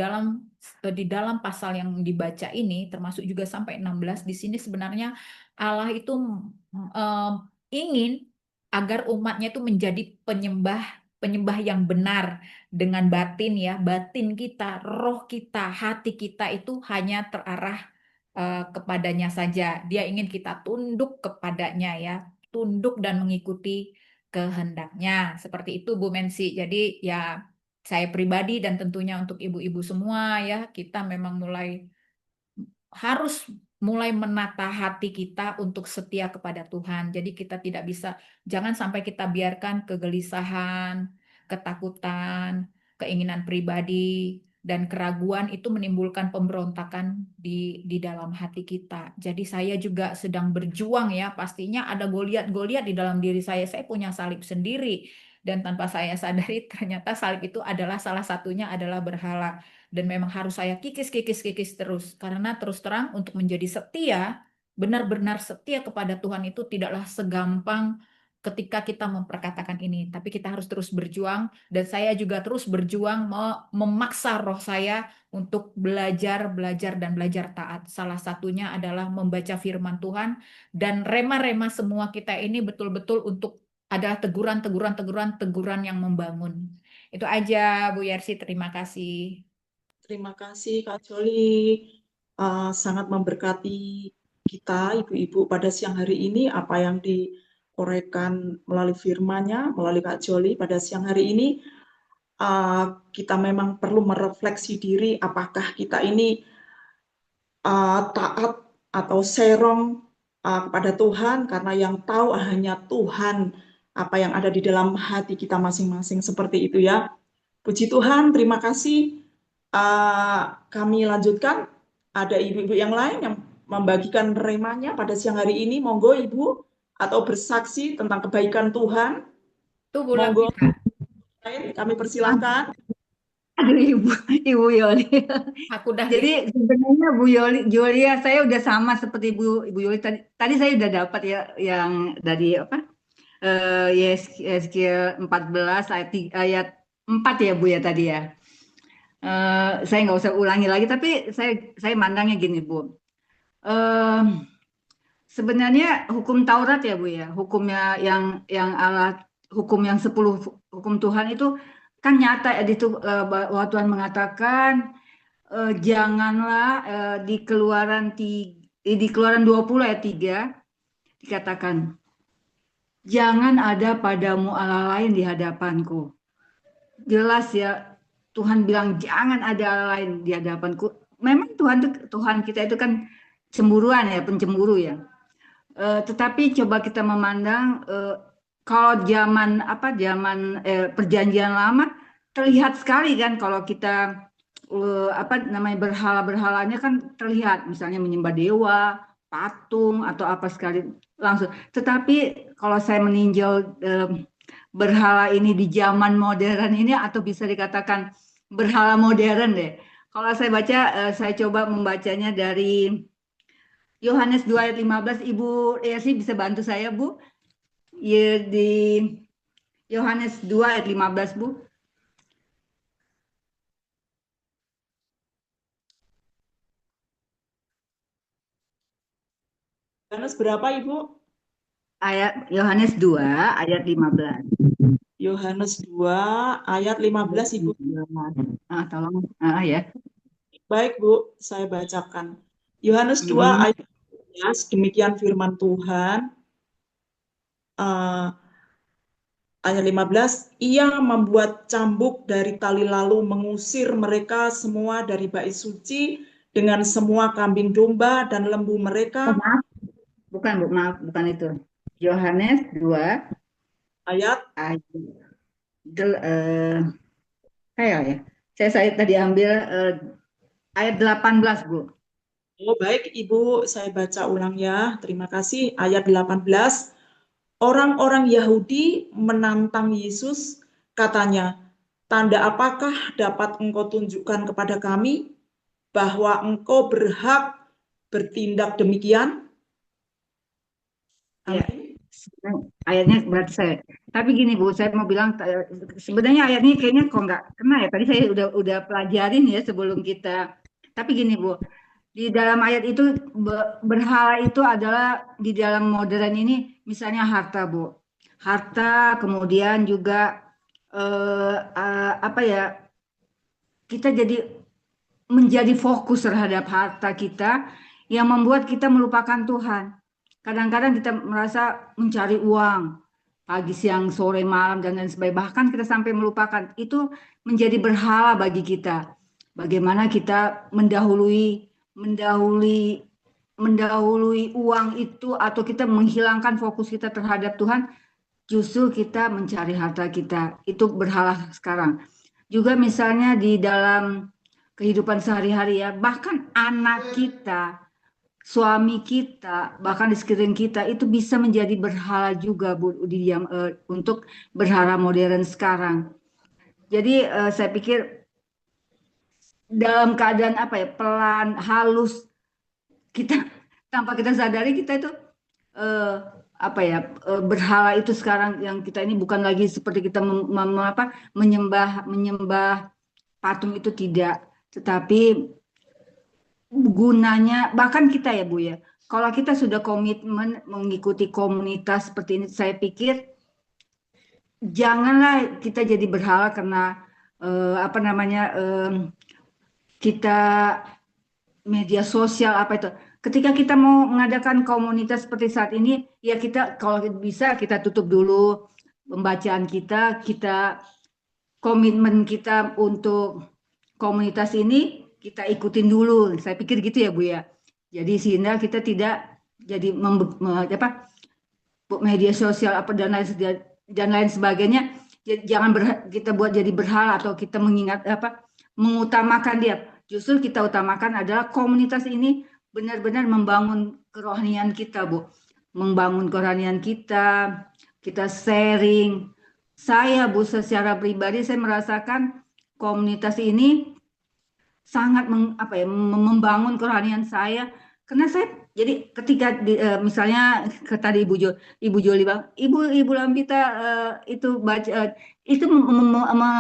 dalam pasal yang dibaca ini termasuk juga sampai 16 di sini sebenarnya Allah itu eh, ingin agar umatnya itu menjadi penyembah penyembah yang benar dengan batin ya, batin kita, roh kita, hati kita itu hanya terarah kepadanya saja. Dia ingin kita tunduk kepadanya ya, tunduk dan mengikuti kehendaknya. Seperti itu Bu Mensi. Jadi ya saya pribadi dan tentunya untuk ibu-ibu semua ya, kita memang harus mulai menata hati kita untuk setia kepada Tuhan. Jadi kita tidak bisa, jangan sampai kita biarkan kegelisahan, ketakutan, keinginan pribadi, dan keraguan itu menimbulkan pemberontakan di dalam hati kita. Jadi saya juga sedang berjuang ya, pastinya ada Goliat-Goliat di dalam diri saya. Saya punya salib sendiri. Dan tanpa saya sadari ternyata salib itu adalah salah satunya adalah berhala. Dan memang harus saya kikis terus. Karena terus terang untuk menjadi setia, benar-benar setia kepada Tuhan itu tidaklah segampang ketika kita memperkatakan ini. Tapi kita harus terus berjuang. Dan saya juga terus berjuang memaksa roh saya untuk belajar, dan belajar taat. Salah satunya adalah membaca firman Tuhan. Dan rema-rema semua kita ini betul-betul untuk adalah teguran yang membangun. Itu aja Bu Yersi, terima kasih. Terima kasih Kak Joli, sangat memberkati kita ibu-ibu pada siang hari ini. Apa yang diuraikan melalui firman-Nya, melalui Kak Joli pada siang hari ini, kita memang perlu merefleksi diri apakah kita ini taat atau serong kepada Tuhan, karena yang tahu hanya Tuhan apa yang ada di dalam hati kita masing-masing, seperti itu ya. Puji Tuhan, terima kasih. Kami lanjutkan, ada ibu-ibu yang lain yang membagikan remanya pada siang hari ini. Monggo Ibu, atau bersaksi tentang kebaikan Tuhan. Monggo, kami persilahkan. Aduh Ibu Yoli. Aku dah. Jadi sebenarnya Bu Yoli, saya udah sama seperti Ibu Yoli tadi. Tadi saya udah dapat ya yang dari apa? Yeskiel 14 ayat 4 ya Bu ya tadi ya. Saya nggak usah ulangi lagi, tapi saya mandangnya gini Bu. Sebenarnya hukum Taurat ya Bu ya, hukumnya yang Allah, hukum yang 10 hukum Tuhan itu kan nyata ya, bahwa Tuhan mengatakan janganlah di Keluaran 20 ayat 3 dikatakan, jangan ada padamu Allah lain di hadapanku. Jelas ya, Tuhan bilang jangan ada Allah lain di hadapanku. Memang Tuhan kita itu kan cemburuan ya, pencemburu ya. Tetapi coba kita memandang kalau zaman perjanjian lama terlihat sekali kan, kalau kita berhala-berhalanya kan terlihat, misalnya menyembah dewa, patung atau apa sekali langsung. Tetapi kalau saya meninjau berhala ini di zaman modern ini, atau bisa dikatakan berhala modern deh. Kalau saya baca, saya coba membacanya dari Yohanes 2 ayat 15, Ibu Esi bisa bantu saya, Bu? Ya, di Yohanes 2 ayat 15, Bu. Yohanes berapa, Ibu? Ayat Yohanes 2 ayat 15. Yohanes 2 ayat 15, Ibu. Tolong ya. Baik, Bu, saya bacakan. Yohanes 2 ayat 15, demikian firman Tuhan. Ayat 15, ia membuat cambuk dari tali lalu mengusir mereka semua dari bait suci dengan semua kambing domba dan lembu mereka. Maaf, bukan, Bu, maaf, bukan itu. Yohanes 2 ayat saya tadi ambil ayat 18, Bu. Oh, baik, Ibu, saya baca ulang ya. Terima kasih. Ayat 18. Orang-orang Yahudi menantang Yesus, katanya, tanda apakah dapat engkau tunjukkan kepada kami bahwa engkau berhak bertindak demikian? Ya, ayatnya berarti saya. Tapi gini, Bu, saya mau bilang sebenarnya ayat ini kayaknya kok nggak kena ya. Tadi saya udah pelajarin ya sebelum kita. Tapi gini, Bu, di dalam ayat itu berhala itu adalah di dalam modern ini misalnya harta, Bu. Harta, kemudian juga kita jadi menjadi fokus terhadap harta kita yang membuat kita melupakan Tuhan. Kadang-kadang kita merasa mencari uang pagi, siang, sore, malam dan lain sebagainya. Bahkan kita sampai melupakan itu menjadi berhala bagi kita. Bagaimana kita mendahului uang itu atau kita menghilangkan fokus kita terhadap Tuhan, justru kita mencari harta kita. Itu berhala sekarang. Juga misalnya di dalam kehidupan sehari-hari ya, bahkan anak kita, suami kita, bahkan di sekeliling kita itu bisa menjadi berhala juga, Bu, untuk berhala modern sekarang. Jadi saya pikir dalam keadaan pelan, halus, kita tanpa kita sadari kita itu berhala itu sekarang yang kita ini bukan lagi seperti kita menyembah patung itu, tidak, tetapi gunanya bahkan kita ya, Bu ya, kalau kita sudah komitmen mengikuti komunitas seperti ini, saya pikir janganlah kita jadi berhala karena kita media sosial ketika kita mau mengadakan komunitas seperti saat ini, ya kita kalau bisa kita tutup dulu pembacaan kita komitmen kita untuk komunitas ini kita ikutin dulu. Saya pikir gitu ya, Bu ya. Jadi sehingga kita tidak jadi media sosial dan lain sebagainya. Jangan kita buat jadi berhala atau kita mengutamakan dia. Justru kita utamakan adalah komunitas ini benar-benar membangun kerohanian kita, Bu. Membangun kerohanian kita sharing. Saya, Bu, secara pribadi saya merasakan komunitas ini sangat membangun kerohanian saya, karena saya jadi ketika misalnya tadi Ibu Joli bang, Ibu Lampita itu baca itu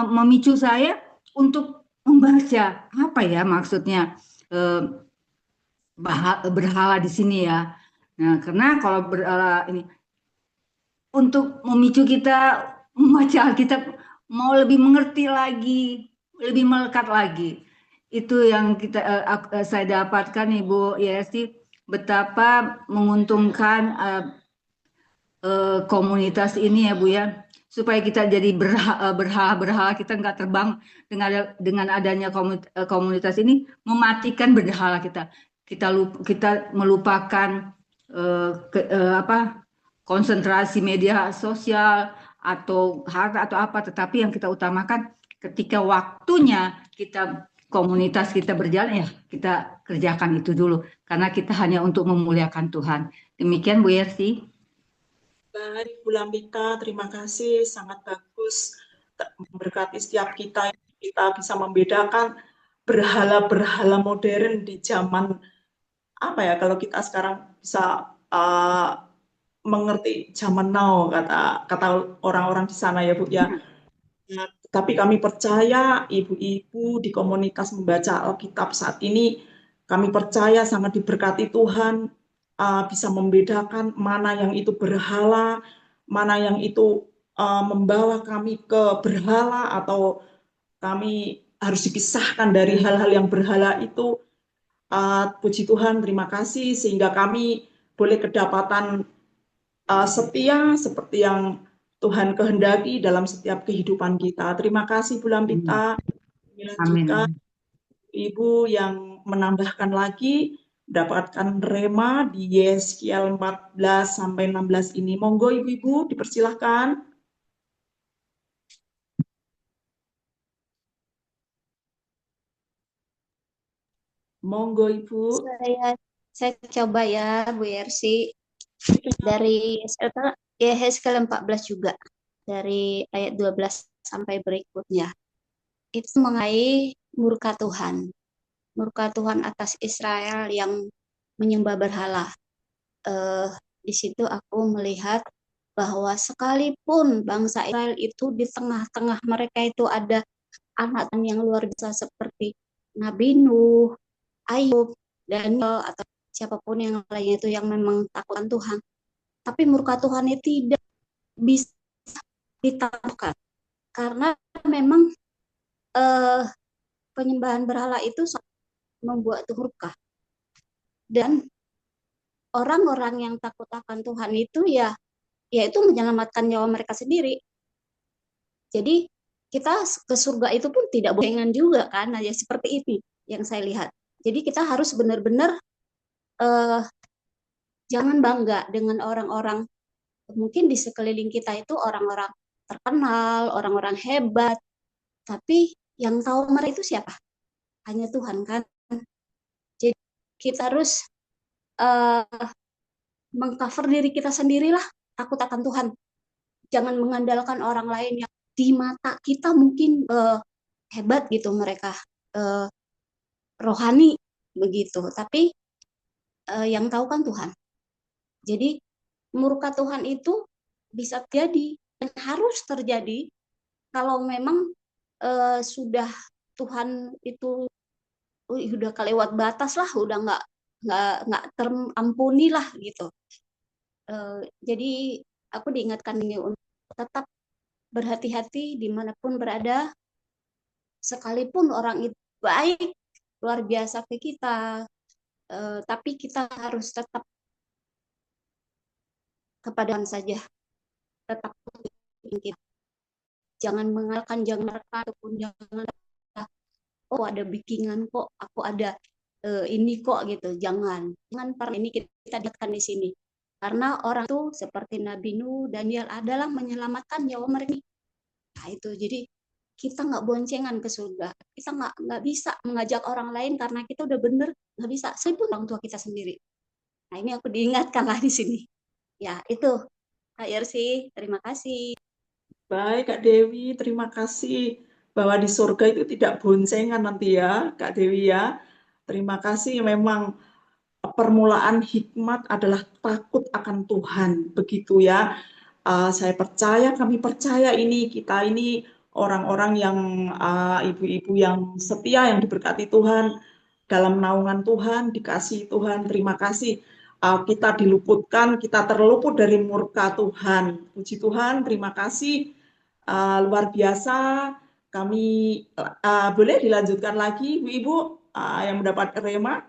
memicu saya untuk membaca apa ya maksudnya berhala di sini ya. Nah, karena kalau berhala ini untuk memicu kita membaca Alkitab, mau lebih mengerti lagi, lebih melekat lagi. Itu yang saya dapatkan, Ibu Yesi, betapa menguntungkan komunitas ini ya, Bu ya, supaya kita jadi berhala kita nggak terbang dengan adanya komunitas ini, mematikan berhala kita melupakan konsentrasi media sosial atau harta atau apa, tetapi yang kita utamakan ketika waktunya komunitas kita berjalan, ya kita kerjakan itu dulu, karena kita hanya untuk memuliakan Tuhan. Demikian, Bu Yersi. Baik, Bu Lampita, terima kasih, sangat bagus, memberkati setiap kita bisa membedakan berhala-berhala modern di zaman apa ya, kalau kita sekarang bisa mengerti zaman now, kata orang-orang di sana ya Bu ya. Nah, tapi kami percaya ibu-ibu di komunitas membaca Alkitab saat ini, kami percaya sangat diberkati Tuhan, bisa membedakan mana yang itu berhala, mana yang itu membawa kami ke berhala, atau kami harus dipisahkan dari hal-hal yang berhala itu. Puji Tuhan, terima kasih sehingga kami boleh kedapatan setia seperti yang Tuhan kehendaki dalam setiap kehidupan kita. Terima kasih Bu Lampita. Dilanjutkan Amin. Ibu yang menambahkan lagi, dapatkan rema di Yeskiel 14 sampai 16 ini. Monggo Ibu-ibu dipersilahkan. Monggo Ibu. Saya coba ya Bu Yersi dari Yeskiel 14 juga dari ayat 12 sampai berikutnya. Itu mengenai murka Tuhan atas Israel yang menyembah berhala. Di situ aku melihat bahwa sekalipun bangsa Israel itu di tengah-tengah mereka itu ada anak yang luar biasa seperti Nabi Nuh, Ayub, Daniel, atau siapapun yang lainnya itu yang memang takutkan Tuhan. Tapi murka Tuhan itu tidak bisa ditaklukkan karena memang penyembahan berhala itu membuat murka. Dan orang-orang yang takut akan Tuhan itu itu menyelamatkan nyawa mereka sendiri. Jadi kita ke surga itu pun tidak boleh juga kan, ya seperti ini yang saya lihat. Jadi kita harus benar-benar jangan bangga dengan orang-orang mungkin di sekeliling kita itu orang-orang terkenal, orang-orang hebat, tapi yang tahu mereka itu siapa? Hanya Tuhan kan. Jadi kita harus mengcover diri kita sendirilah, takut akan Tuhan. Jangan mengandalkan orang lain yang di mata kita mungkin hebat gitu mereka, rohani begitu, tapi yang tahu kan Tuhan. Jadi murka Tuhan itu bisa terjadi dan harus terjadi kalau memang sudah Tuhan itu udah kelewat batas lah, udah nggak terampuni lah gitu. Jadi aku diingatkan ini untuk tetap berhati-hati dimanapun berada, sekalipun orang itu baik luar biasa ke kita, tapi kita harus tetap kepada Tuhan saja, tetap kita. Jangan mengalahkan, jangan mereka ataupun jangan oh ada bikingan kok, aku ada ini kok gitu, jangan pernah ini kita lihatkan di sini. Karena orang itu seperti Nabi Nuh, Daniel adalah menyelamatkan nyawa mereka. Nah itu, jadi kita nggak boncengan ke surga. Kita nggak bisa mengajak orang lain karena kita udah bener, nggak bisa. Saya pun orang tua kita sendiri. Nah ini aku diingatkan lah di sini. Ya itu, Kak Yersi, terima kasih. Baik Kak Dewi, terima kasih bahwa di surga itu tidak boncengan nanti ya Kak Dewi ya. Terima kasih, memang permulaan hikmat adalah takut akan Tuhan, begitu ya. Saya percaya, kami percaya kita ini orang-orang yang ibu-ibu yang setia, yang diberkati Tuhan, dalam naungan Tuhan, dikasihi Tuhan. Terima kasih kita diluputkan, kita terluput dari murka Tuhan. Puji Tuhan, terima kasih. Luar biasa. Kami boleh dilanjutkan lagi, ibu-ibu yang mendapat rema.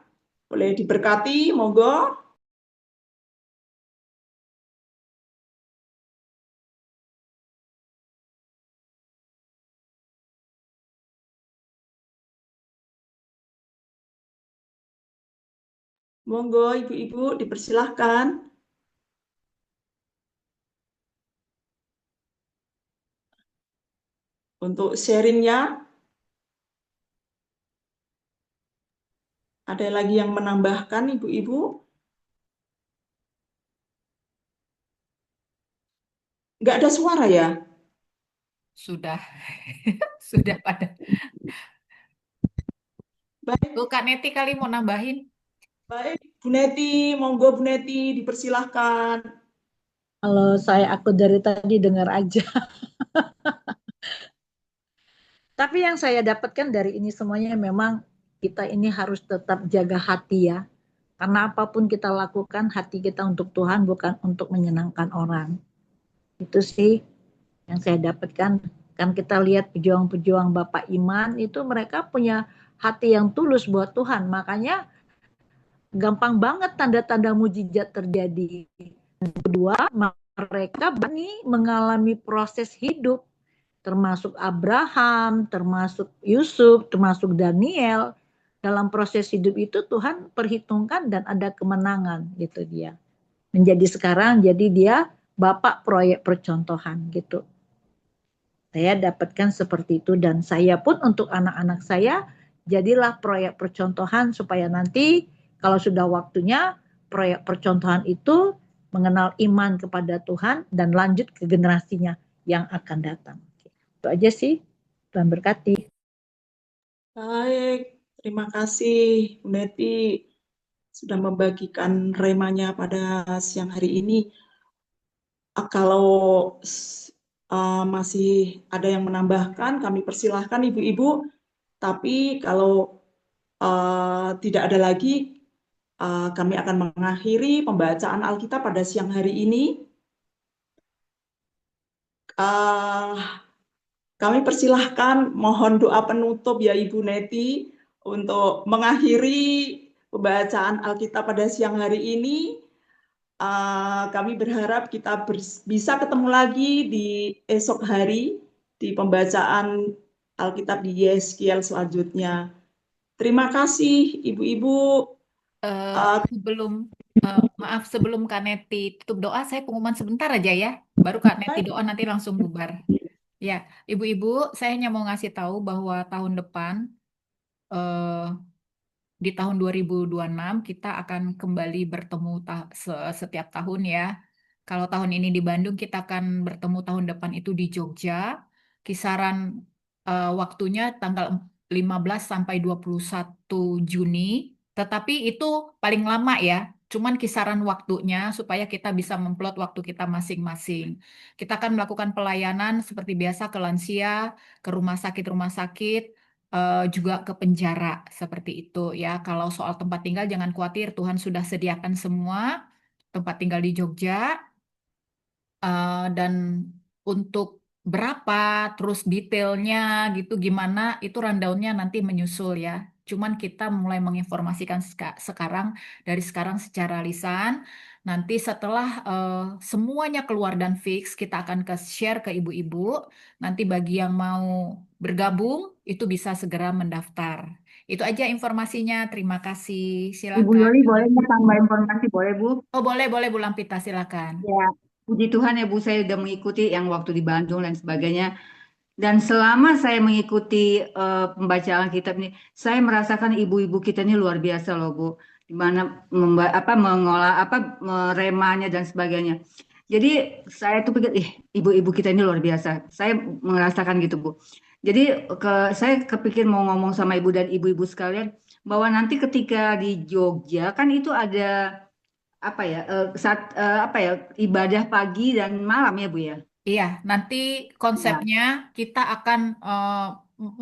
Boleh diberkati, monggo. Monggo ibu-ibu dipersilahkan. Untuk sharingnya, ada lagi yang menambahkan ibu-ibu? Nggak ada suara ya? Sudah. Sudah pada. Baik. Tuh, Kak Neti kali mau nambahin. Baik, Bu Neti, monggo Bu Neti dipersilahkan. Kalau aku dari tadi dengar aja. Tapi yang saya dapatkan dari ini semuanya memang kita ini harus tetap jaga hati ya. Karena apapun kita lakukan, hati kita untuk Tuhan, bukan untuk menyenangkan orang. Itu sih yang saya dapatkan. Kan kita lihat pejuang-pejuang Bapak Iman itu mereka punya hati yang tulus buat Tuhan. Makanya gampang banget tanda-tanda mujizat terjadi. Kedua, mereka berani mengalami proses hidup. Termasuk Abraham, termasuk Yusuf, termasuk Daniel. Dalam proses hidup itu Tuhan perhitungkan dan ada kemenangan gitu dia. Menjadi sekarang jadi dia bapak proyek percontohan gitu. Saya dapatkan seperti itu dan saya pun untuk anak-anak saya jadilah proyek percontohan supaya nanti kalau sudah waktunya proyek percontohan itu mengenal iman kepada Tuhan dan lanjut ke generasinya yang akan datang. Itu aja sih. Tuhan berkati. Baik, terima kasih Bu Neti sudah membagikan remanya pada siang hari ini. Kalau masih ada yang menambahkan, kami persilahkan ibu-ibu. Tapi kalau tidak ada lagi, kami akan mengakhiri pembacaan Alkitab pada siang hari ini. Kami persilahkan mohon doa penutup ya Ibu Neti untuk mengakhiri pembacaan Alkitab pada siang hari ini. Kami berharap kita bisa ketemu lagi di esok hari di pembacaan Alkitab di Yeskiel selanjutnya. Terima kasih Ibu-ibu. Sebelum Kak Neti tutup doa, saya pengumuman sebentar aja ya. Baru Kak Neti doa nanti langsung bubar. Ya, ibu-ibu, saya hanya mau ngasih tahu bahwa tahun depan, di tahun 2026, kita akan kembali bertemu setiap tahun ya. Kalau tahun ini di Bandung, kita akan bertemu tahun depan itu di Jogja. Kisaran waktunya tanggal 15 sampai 21 Juni. Tetapi itu paling lama ya. Cuman kisaran waktunya supaya kita bisa memplot waktu kita masing-masing. Kita akan melakukan pelayanan seperti biasa ke lansia, ke rumah sakit, juga ke penjara seperti itu ya. Kalau soal tempat tinggal jangan khawatir, Tuhan sudah sediakan semua tempat tinggal di Jogja. Dan untuk berapa, terus detailnya gitu gimana, itu rundown-nya nanti menyusul ya. Cuman kita mulai menginformasikan sekarang, dari sekarang secara lisan. Nanti setelah semuanya keluar dan fix, kita akan share ke ibu-ibu. Nanti bagi yang mau bergabung, itu bisa segera mendaftar. Itu aja informasinya. Terima kasih. Silakan. Ibu Yoli boleh tambah informasi, boleh Bu? Oh boleh Bu Lampita, silakan. Ya, puji Tuhan ya Bu, saya sudah mengikuti yang waktu di Bandung dan sebagainya. Dan selama saya mengikuti pembacaan kitab ini, saya merasakan ibu-ibu kita ini luar biasa loh Bu, di mana mengolah remanya dan sebagainya. Jadi saya tuh pikir, ibu-ibu kita ini luar biasa. Saya merasakan gitu Bu. Jadi saya kepikir mau ngomong sama ibu dan ibu-ibu sekalian bahwa nanti ketika di Jogja kan itu ada ibadah pagi dan malam ya Bu ya. Iya, nanti konsepnya kita akan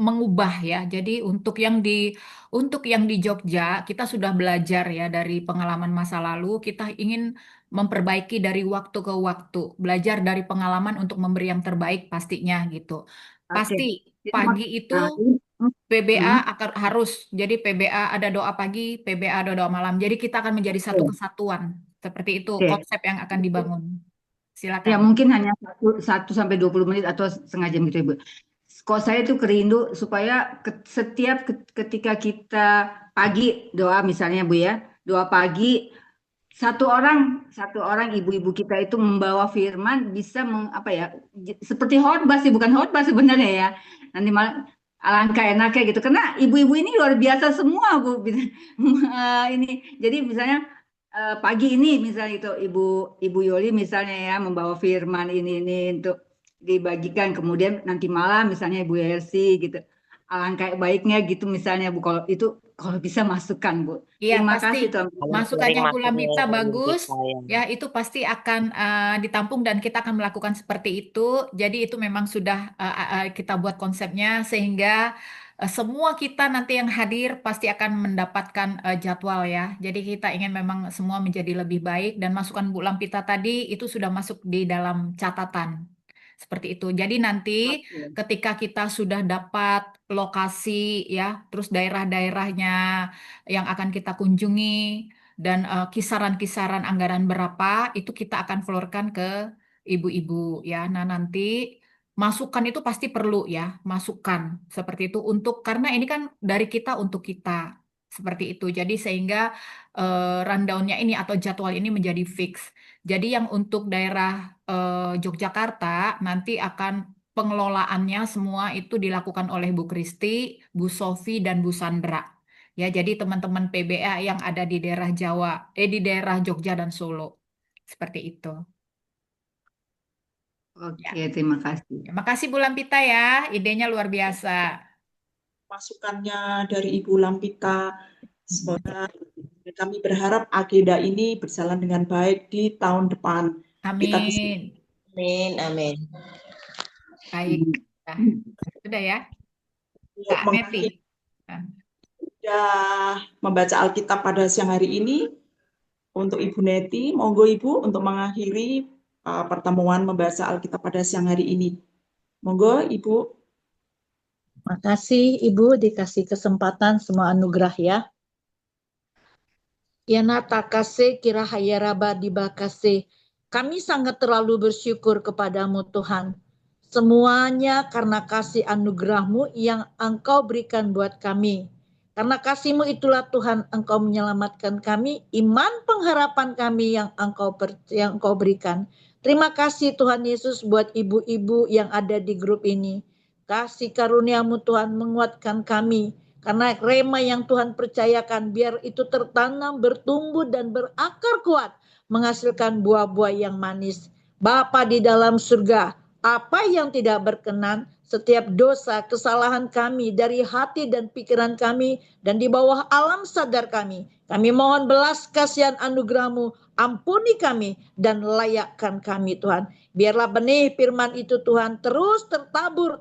mengubah ya. Jadi untuk yang di Jogja kita sudah belajar ya dari pengalaman masa lalu. Kita ingin memperbaiki dari waktu ke waktu, belajar dari pengalaman untuk memberi yang terbaik pastinya gitu. Pasti pagi itu PBA akan harus. Jadi PBA ada doa pagi, PBA ada doa malam. Jadi kita akan menjadi satu kesatuan. Seperti itu konsep yang akan dibangun. Silakan. Ya mungkin hanya 1 sampai 20 menit atau setengah jam gitu Ibu. Kok saya tuh kerindu supaya setiap ketika kita pagi doa misalnya Bu ya, doa pagi satu orang ibu-ibu kita itu membawa firman bisa seperti khotbah sih, bukan khotbah sebenarnya ya. Nanti malah alangkah enaknya gitu karena ibu-ibu ini luar biasa semua Bu. Ini jadi misalnya pagi ini misalnya itu Ibu Yoli misalnya ya membawa firman ini untuk dibagikan, kemudian nanti malam misalnya Ibu Elsi gitu alangkah baiknya gitu misalnya Bu, kalau itu kalau bisa masukkan Bu. Iya, Terima pasti kasih Tuhan. masuk aja Bu Lampita, bagus. Ya, itu pasti akan ditampung dan kita akan melakukan seperti itu. Jadi itu memang sudah kita buat konsepnya sehingga semua kita nanti yang hadir pasti akan mendapatkan jadwal ya. Jadi kita ingin memang semua menjadi lebih baik dan masukan Bu Lampita tadi itu sudah masuk di dalam catatan. Seperti itu. Jadi nanti ketika kita sudah dapat lokasi ya, terus daerah-daerahnya yang akan kita kunjungi dan kisaran-kisaran anggaran berapa itu kita akan florkan ke ibu-ibu ya. Nah, nanti masukan itu pasti perlu ya, masukan seperti itu untuk karena ini kan dari kita untuk kita. Seperti itu. Jadi sehingga rundown-nya ini atau jadwal ini menjadi fix. Jadi yang untuk daerah Yogyakarta nanti akan pengelolaannya semua itu dilakukan oleh Bu Kristi, Bu Sofi, dan Bu Sandra. Ya, jadi teman-teman PBA yang ada di daerah Jawa, di daerah Jogja dan Solo. Seperti itu. Oke, terima kasih. Terima kasih Bu Lampita ya, idenya luar biasa. Masukannya dari Ibu Lampita. Semoga kami berharap agenda ini berjalan dengan baik di tahun depan. Kita bisa. Amin. Amin, amin. Baik. Nah, sudah ya. Kak Neti. Sudah membaca Alkitab pada siang hari ini. Untuk Ibu Neti, monggo Ibu untuk mengakhiri pertemuan membaca Alkitab pada siang hari ini. Monggo Ibu. Makasih Ibu dikasih kesempatan, semua anugerah ya. Yana takase kirahayaraba dibakase. Kami sangat terlalu bersyukur kepadamu Tuhan. Semuanya karena kasih anugerah-Mu yang Engkau berikan buat kami. Karena kasih-Mu itulah Tuhan Engkau menyelamatkan kami, iman pengharapan kami yang Engkau berikan. Terima kasih Tuhan Yesus buat ibu-ibu yang ada di grup ini. Kasih karunia-Mu Tuhan menguatkan kami. Karena rema yang Tuhan percayakan biar itu tertanam, bertumbuh dan berakar kuat. Menghasilkan buah-buah yang manis. Bapa di dalam surga, apa yang tidak berkenan, setiap dosa, kesalahan kami dari hati dan pikiran kami dan di bawah alam sadar kami. Kami mohon belas kasihan anugerah-Mu, ampuni kami dan layakkan kami Tuhan. Biarlah benih firman itu Tuhan terus tertabur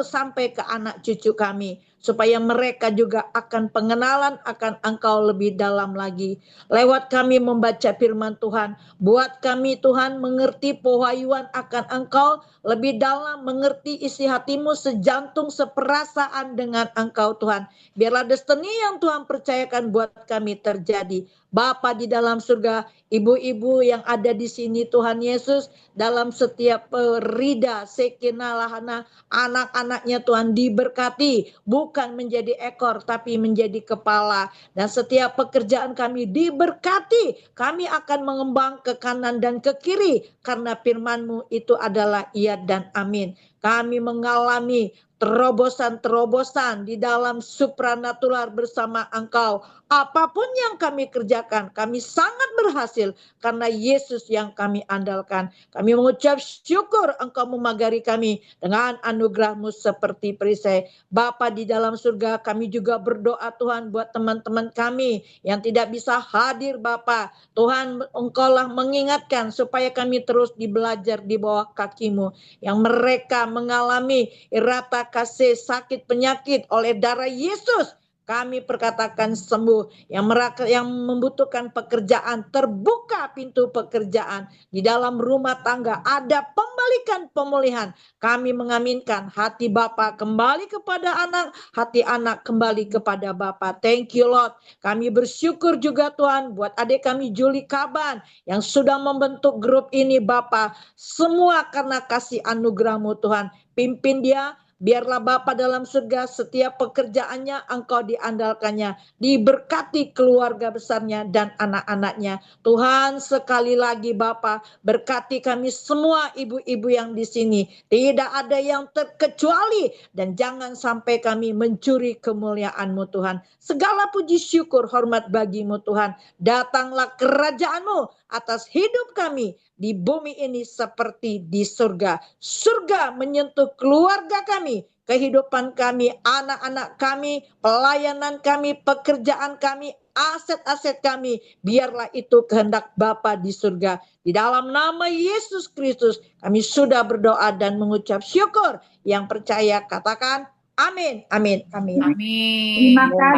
sampai ke anak cucu kami. Supaya mereka juga akan pengenalan akan Engkau lebih dalam lagi. Lewat kami membaca firman Tuhan. Buat kami Tuhan mengerti pewahyuan akan Engkau lebih dalam, mengerti isi hati-Mu sejantung, seperasaan dengan Engkau Tuhan. Biarlah destiny yang Tuhan percayakan buat kami terjadi. Bapa di dalam surga, ibu-ibu yang ada di sini Tuhan Yesus, dalam setiap rida, sekinalahana, anak-anaknya Tuhan diberkati, bukan menjadi ekor tapi menjadi kepala. Dan setiap pekerjaan kami diberkati, kami akan mengembang ke kanan dan ke kiri, karena firman-Mu itu adalah iya dan amin. Kami mengalami terobosan-terobosan di dalam supranatural bersama Engkau. Apapun yang kami kerjakan, kami sangat berhasil karena Yesus yang kami andalkan. Kami mengucap syukur Engkau memagari kami dengan anugerah-Mu seperti perisai. Bapa di dalam surga, kami juga berdoa Tuhan buat teman-teman kami yang tidak bisa hadir Bapa. Tuhan Engkaulah mengingatkan supaya kami terus belajar di bawah kaki-Mu. Yang mereka mengalami irata kasih sakit penyakit oleh darah Yesus, kami perkatakan sembuh. Yang membutuhkan pekerjaan, terbuka pintu pekerjaan. Di dalam rumah tangga ada pembalikan pemulihan. Kami mengaminkan hati Bapa kembali kepada anak, hati anak kembali kepada Bapa. Thank you Lord. Kami bersyukur juga Tuhan buat adik kami Juli Kaban yang sudah membentuk grup ini Bapa. Semua karena kasih anugerah-Mu Tuhan. Pimpin dia. Biarlah Bapa dalam surga setiap pekerjaannya Engkau diandalkannya. Diberkati keluarga besarnya dan anak-anaknya. Tuhan sekali lagi Bapa berkati kami semua ibu-ibu yang di sini. Tidak ada yang terkecuali. Dan jangan sampai kami mencuri kemuliaan-Mu Tuhan. Segala puji syukur hormat bagi-Mu Tuhan. Datanglah kerajaan-Mu atas hidup kami di bumi ini seperti di surga. Surga menyentuh keluarga kami, kehidupan kami, anak-anak kami, pelayanan kami, pekerjaan kami, aset-aset kami. Biarlah itu kehendak Bapa di surga. Di dalam nama Yesus Kristus kami sudah berdoa dan mengucap syukur. Yang percaya katakan amin, amin, amin. Amin. Terima kasih.